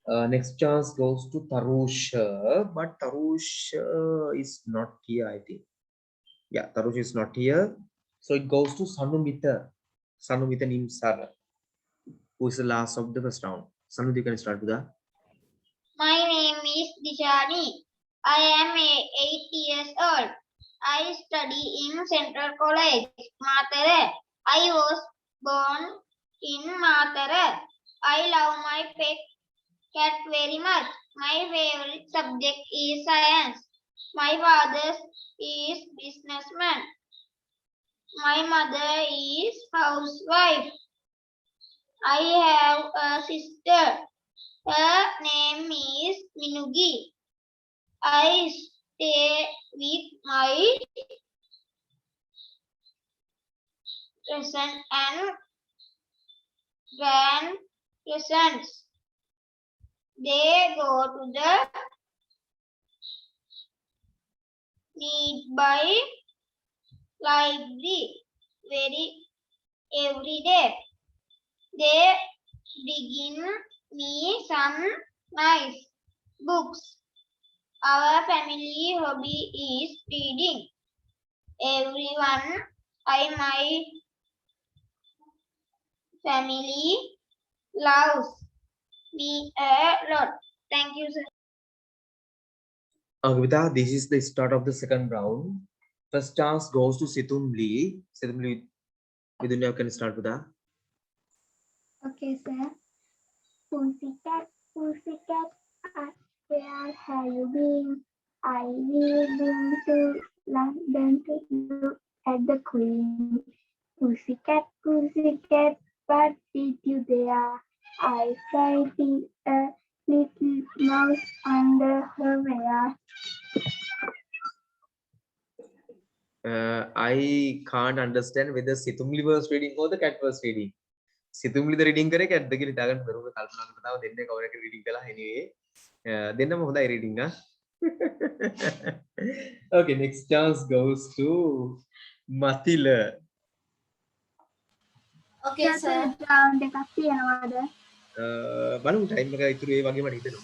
Speaker 1: Next chance goes to Tarush, but Tarush is not here, I think. Yeah, Tarush is not here. So it goes to Sanumita. Sanumita Nimsar, who is the last of the first round. Sanumita, you can start with that.
Speaker 2: My name is Dishani. I am 8 years old. I study in Central College, Matare. I was born in Matare. I love my pet cat very much. My favorite subject is science. My father is businessman. My mother is housewife. I have a sister. Her name is Minugi. I stay with my present and grandparents. They go to the nearby library every day. They bring me some nice books. Our family hobby is reading. Everyone in my family loves me a lot. Thank you, sir.
Speaker 1: Agvita, this is the start of the second round. First chance goes to Situmli. Situmli, Vidunya, you can start with that.
Speaker 4: Okay, sir. Pussycat, pussycat, where have you been? I will bring to London to look at the Queen. Pussycat, pussycat, what did you there? I frightened a little mouse under her wear.
Speaker 1: I can't understand whether Situmli was reading or the cat was reading. Situmli the reading करे cat देखिए ताकत मेरे को कल्पना को बताओ दिन में कौन सी reading करा anyway दिन में होता है reading ना okay, next chance goes to Mathila.
Speaker 4: Okay, sir. Round එකක් තියනවාද?
Speaker 1: බලමු time එක ඉතුරු ඒ වගේම හිතෙනවා.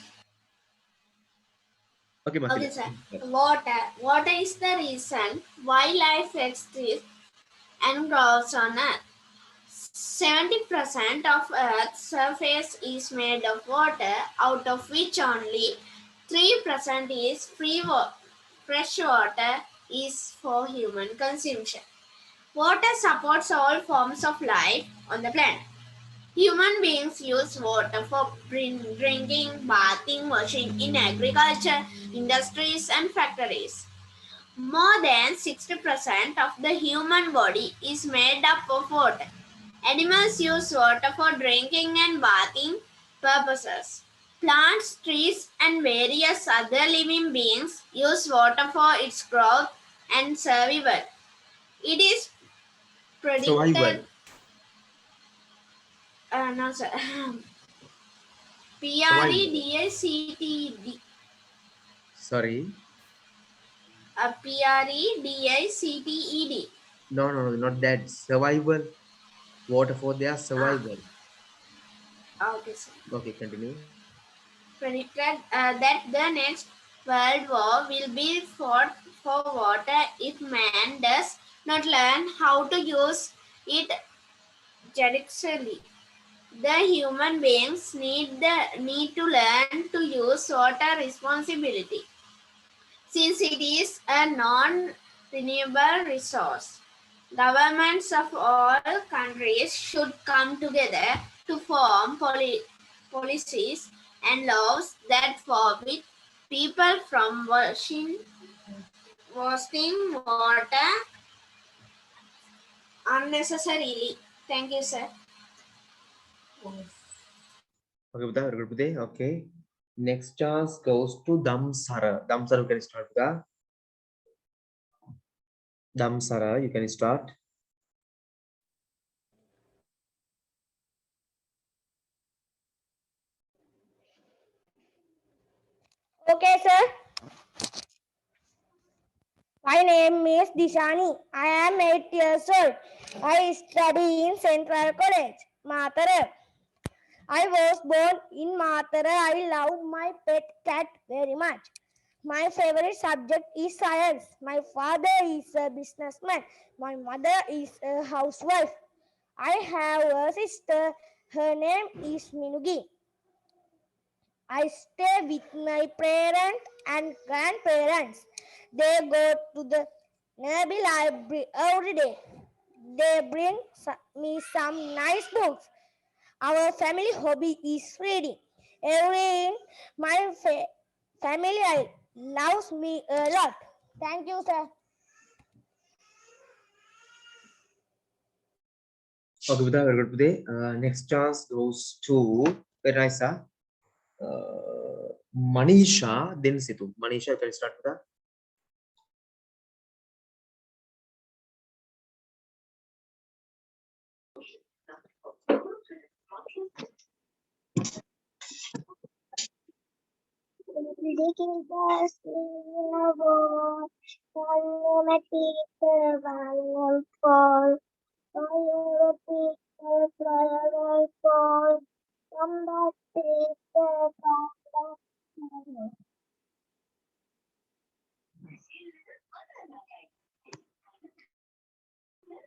Speaker 1: Okay, Mathila.
Speaker 11: Okay, sir. Water. Water is the reason why life exists and grows on Earth. 70% of Earth's surface is made of water, out of which only 3% is fresh water is for human consumption. Water supports all forms of life on the planet. Human beings use water for drinking, bathing, washing in agriculture, industries, and factories. More than 60% of the human body is made up of water. Animals use water for drinking and bathing purposes. Plants, trees, and various other living beings use water for its growth and survival. It is predicted.
Speaker 1: Survival.
Speaker 11: No, sir. PREDICTED.
Speaker 1: Sorry.
Speaker 11: PREDICTED.
Speaker 1: No, not that. Survival. Water for their survival.
Speaker 11: Okay, sir.
Speaker 1: Okay, continue.
Speaker 11: predicted that the next world war will be fought for water if man does not learn how to use it judiciously. The human beings need to learn to use water responsibility since it is a non-renewable resource. Governments of all countries should come together to form policies and laws that forbid people from wasting water unnecessarily. Thank you, sir.
Speaker 1: Okay, Buddha, very good, Buddha. Okay. Next chance goes to Damsara. Damsara, you can start, Buddha. Damsara, you can start.
Speaker 12: Okay, sir. My name is Dishani. I am 8 years old. I study in Central College, Matara. I was born in Matara. I love my pet cat very much. My favorite subject is science. My father is a businessman. My mother is a housewife. I have a sister. Her name is Minugi. I stay with my parents and grandparents. They go to the nearby library every day. They bring me some nice books. Our family hobby is reading. Every my family loves me a lot. Thank you, sir.
Speaker 1: Okay, Buddha, very good, Buddha. Next chance goes to Raisa. Manisha, then Situ. Manisha, you can start, Buddha.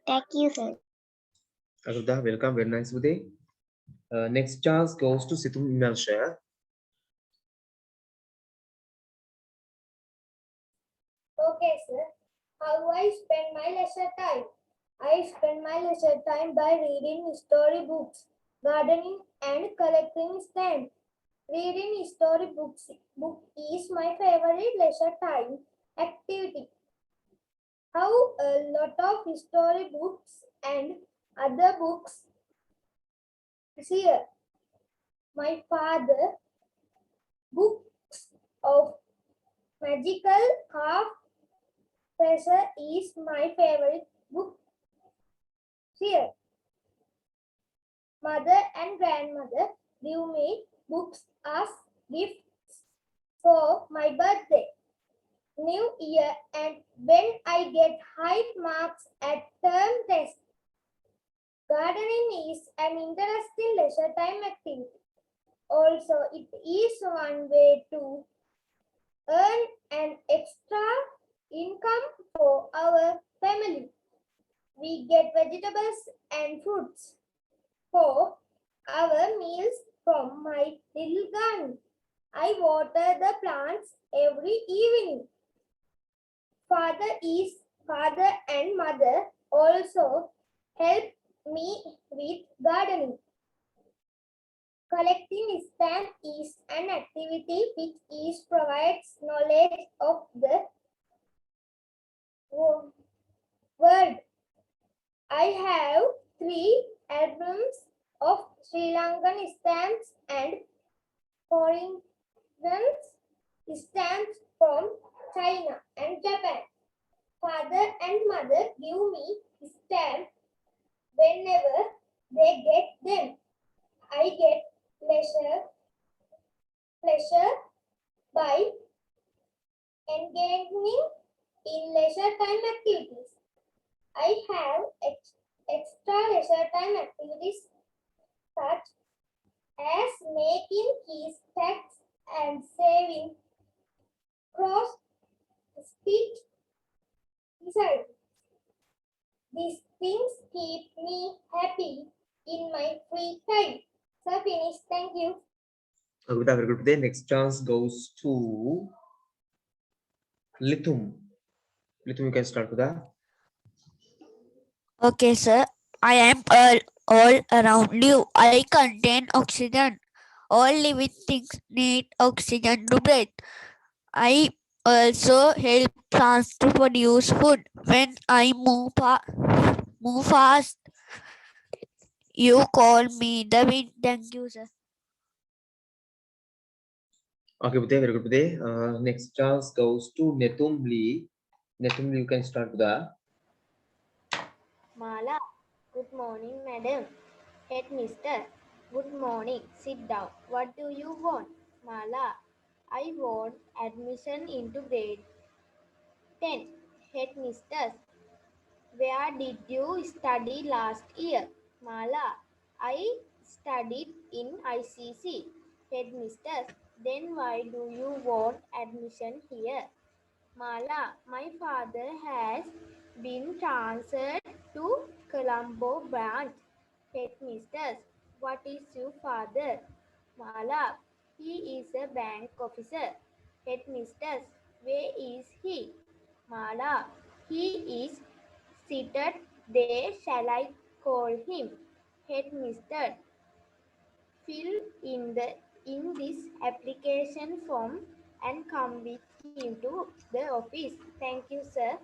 Speaker 2: Thank you, sir.
Speaker 1: Okay, Buddha, welcome. Very nice, Buddha. Next chance goes to Situ Imelshare.
Speaker 4: Okay, sir. How I spend my leisure time? I spend my leisure time by reading storybooks, gardening, and collecting stamps. Reading storybooks is my favorite leisure time activity. How a lot of storybooks and other books here. My father books of magical half treasure is my favorite book here. Mother and grandmother give me books as gifts for my birthday, New Year, and when I get high marks at term test. Gardening is an interesting leisure time activity. Also, it is one way to earn an extra income for our family. We get vegetables and fruits for our meals from my little garden. I water the plants every evening. Father and mother also help me with gardening. Collecting stamps is an activity which provides knowledge of the world. I have 3 albums of Sri Lankan stamps and foreign stamps from China and Japan. Father and mother give me stamps whenever they get them. I get pleasure by engaging in leisure time activities. I have extra leisure time activities such as making key stacks and saving cross stitch design. These things keep me happy in my free time. So finish. Thank you.
Speaker 1: Okay, Buddha, very good. Today, next chance goes to Lithum. Lithum, you can start, Buddha.
Speaker 6: Okay, sir. I am all around you. I contain oxygen. All living things need oxygen to breathe. I also help plants to produce food. When I move fast, you call me the wind. Thank you, sir.
Speaker 1: Okay, Buddha, very good. Today, next chance goes to Netum Lee. Netum Lee, you can start, Buddha.
Speaker 4: Mala, good morning, madam. Headmister, good morning. Sit down. What do you want? Mala, I want admission into grade 10. Headmistress, where did you study last year? Mala, I studied in ICC. Headmistress, then why do you want admission here? Mala, my father has been transferred to Colombo branch. Headmistress, what is your father? Mala, he is a bank officer. Headmistress, where is he? Mala, he is seated there. Shall I call him? Headmistress, fill in this application form and come with him to the office. Thank you, sir.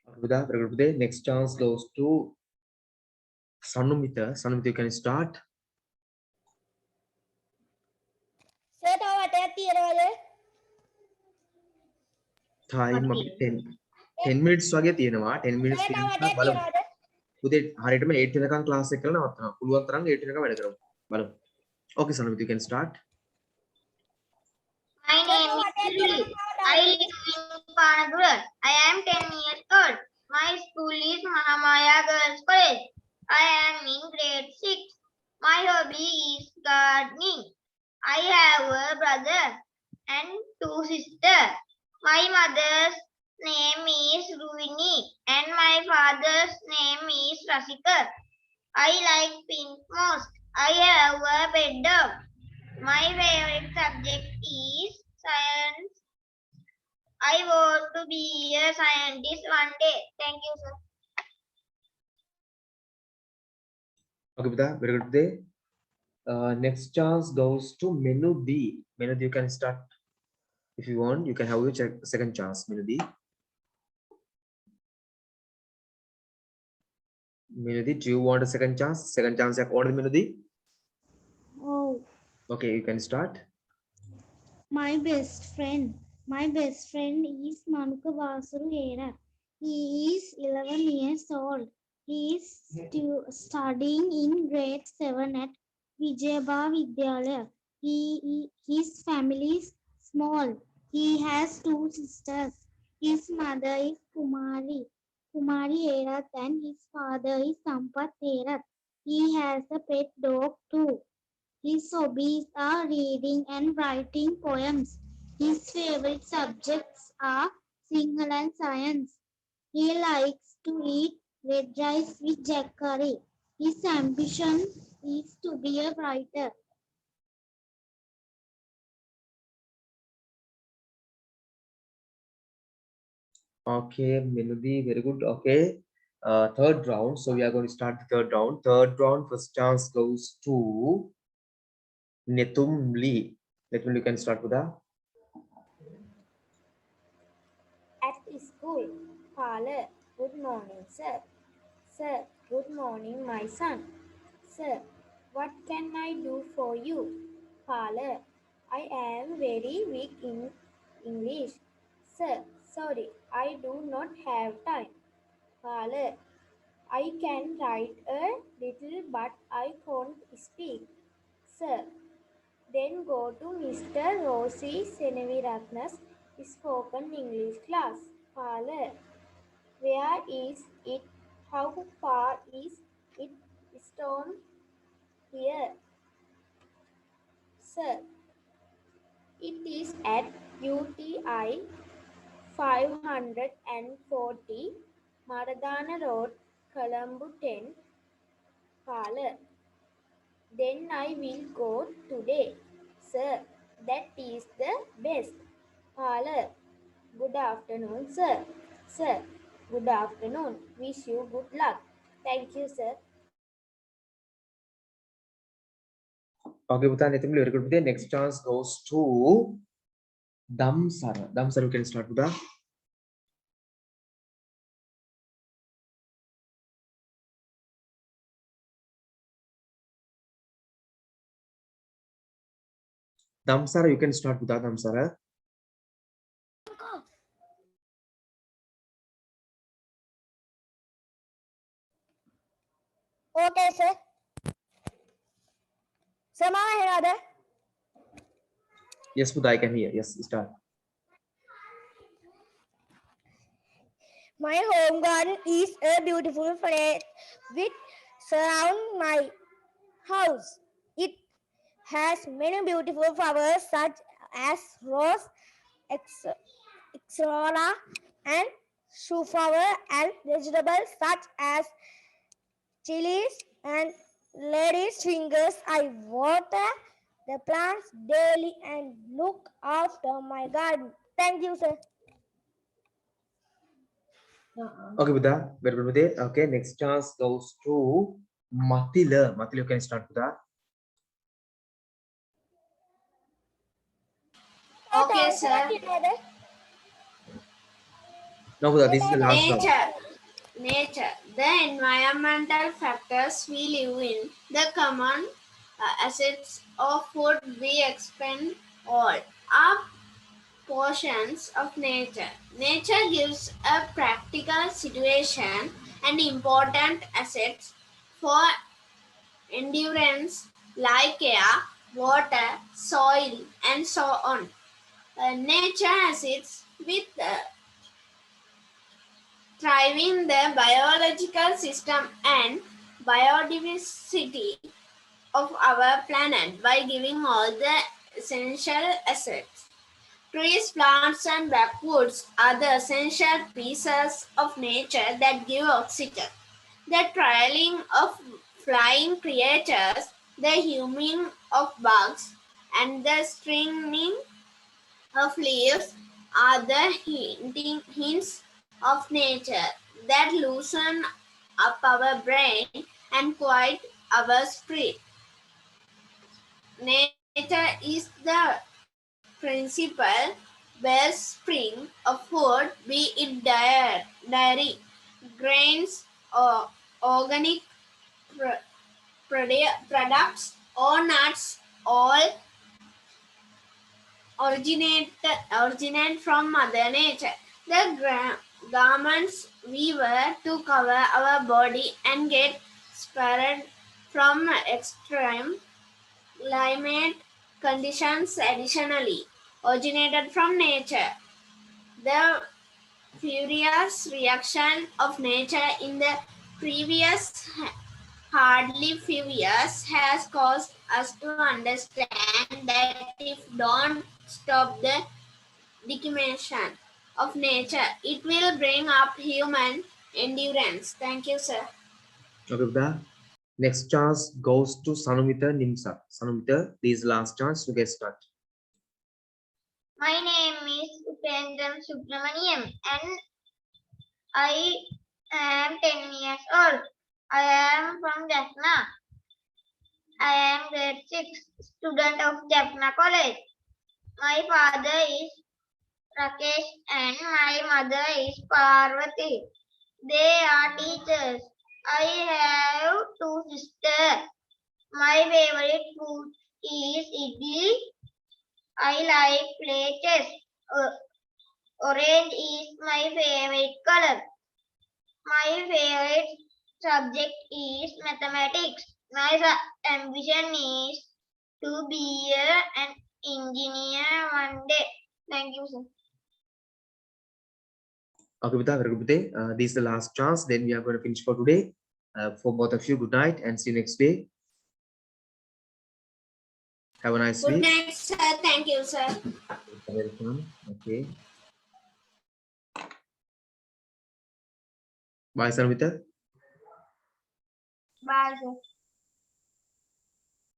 Speaker 1: Okay, Buddha, very good. Today, next chance goes to Sanumita. Sanumita, you can start.
Speaker 12: Sir තව වටයක් තියනවද?
Speaker 1: Time අපි 10 minutes වගේ තියෙනවා. 10 minutes
Speaker 12: sir තව
Speaker 1: තියෙනවා.
Speaker 12: වටයක්
Speaker 1: බලමු.
Speaker 12: තියනවද?
Speaker 1: පුතේ හරියටම 8 වෙනකන් ක්ලාස් එක කරලා නවත්තනවා. පුළුවන් තරම් 8 වෙනකන් වැඩ කරමු. බලමු. Okay, Sanumita, you can start.
Speaker 11: My name is Lily. I live in Panadura. I am 10 years old. My school is Mahamaya Girls College. I am in grade 6. My hobby is gardening. I have a brother and 2 sisters. My mother's name is Ruvini and my father's name is Rasika. I like pink most. I have a pet dog. My favorite subject is science. I want to be a scientist one day. Thank you, sir.
Speaker 1: Okay, Buddha, very good. Today, next chance goes to Menu D. Menu D, you can start. If you want, you can have your second chance, Menu D. Menu D, do you want a second chance? Second chance, you order Menu D.
Speaker 9: Oh,
Speaker 1: Okay, you can start.
Speaker 9: my best friend is Manuka Vasuru Hera. He is 11 years old. He is studying in grade 7 at Vijayabha Vidyalaya. His family is small. He has 2 sisters. His mother is Kumari Herath, and his father is Sampath Herath. He has a pet dog too. His hobbies are reading and writing poems. His favorite subjects are Sinhala and science. He likes to eat red rice with jack curry. His ambition is to be a writer.
Speaker 1: Okay, Menu D, very good. Okay, third round. So we are going to start the third round. Third round, first chance goes to Netum Lee. Netum, you can start with that.
Speaker 4: At school, Father, good morning, sir. Sir, good morning, my son. Sir, what can I do for you? Father, I am very weak in English. Sir, sorry, I do not have time. Father, I can write a little, but I can't speak. Sir, then go to Mr. Rosie Seneviratna's spoken English class. Father, where is it? How far is it from here?
Speaker 11: sir. It is at UTI 540 Maradana Road, Colombo 10, Parlour. Then I will go today, sir. That is the best. Parlour. Good afternoon, sir. Sir, good afternoon. Wish you good luck. Thank you, sir.
Speaker 1: Okay, Bhutan, very good. Next chance goes to Damsara. Damsara, you can start with that. Damsara, you can start with that, Damsara.
Speaker 12: Okay, sir. Sama hai.
Speaker 1: Yes, Buddha, I can hear. Yes, start.
Speaker 12: My home garden is a beautiful place which surround my house. It has many beautiful flowers such as rose, ixora, and sunflower, and vegetables such as chilies and lady's fingers. I water the plants daily and look after my garden. Thank you, sir.
Speaker 1: Okay, Buddha, very good. Okay, next chance goes to Matila. Matila, you can start with that.
Speaker 11: Okay, sir.
Speaker 1: No, Buddha, this is the last round.
Speaker 11: Nature. The environmental factors we live in, the common assets of food we expend, all are portions of nature. Nature gives a practical situation and important assets for endurance like air, water, soil, and so on. Nature assets with thriving the biological system and biodiversity of our planet by giving all the essential assets. Trees, plants, and backwoods are the essential pieces of nature that give oxygen. The trailing of flying creatures, the humming of bugs, and the stringing of leaves are the hints of nature that loosen up our brain and quiet our spirit. Nature is the principal wellspring of food, be it dairy, grains, or organic products, or nuts, all originate from Mother Nature. The garments we wear to cover our body and get spared from extreme climate conditions additionally originated from nature. The furious reaction of nature in the previous hardly few years has caused us to understand that if don't stop the decimation of nature, it will bring up human endurance. Thank you, sir.
Speaker 1: Okay, Buddha. Next chance goes to Sanumita Nimsa. Sanumita, this last chance to get started.
Speaker 2: My name is Upendram Subramaniam and I am 10 years old. I am from Jaffna. I am grade 6 student of Jaffna College. My father is Rakesh and my mother is Parvati. They are teachers. I have 2 sisters. My favorite food is idli. I like play chess. Orange is my favorite color. My favorite subject is mathematics. My ambition is to be an engineer one day. Thank you, sir.
Speaker 1: Okay, Buddha, very good day. This is the last chance. Then we are going to finish for today. For both of you, good night and see you next day. Have a nice
Speaker 11: Good
Speaker 1: week.
Speaker 11: night, sir. Thank you, sir.
Speaker 1: Welcome. Okay. Bye, Sarvita.
Speaker 2: Bye, sir.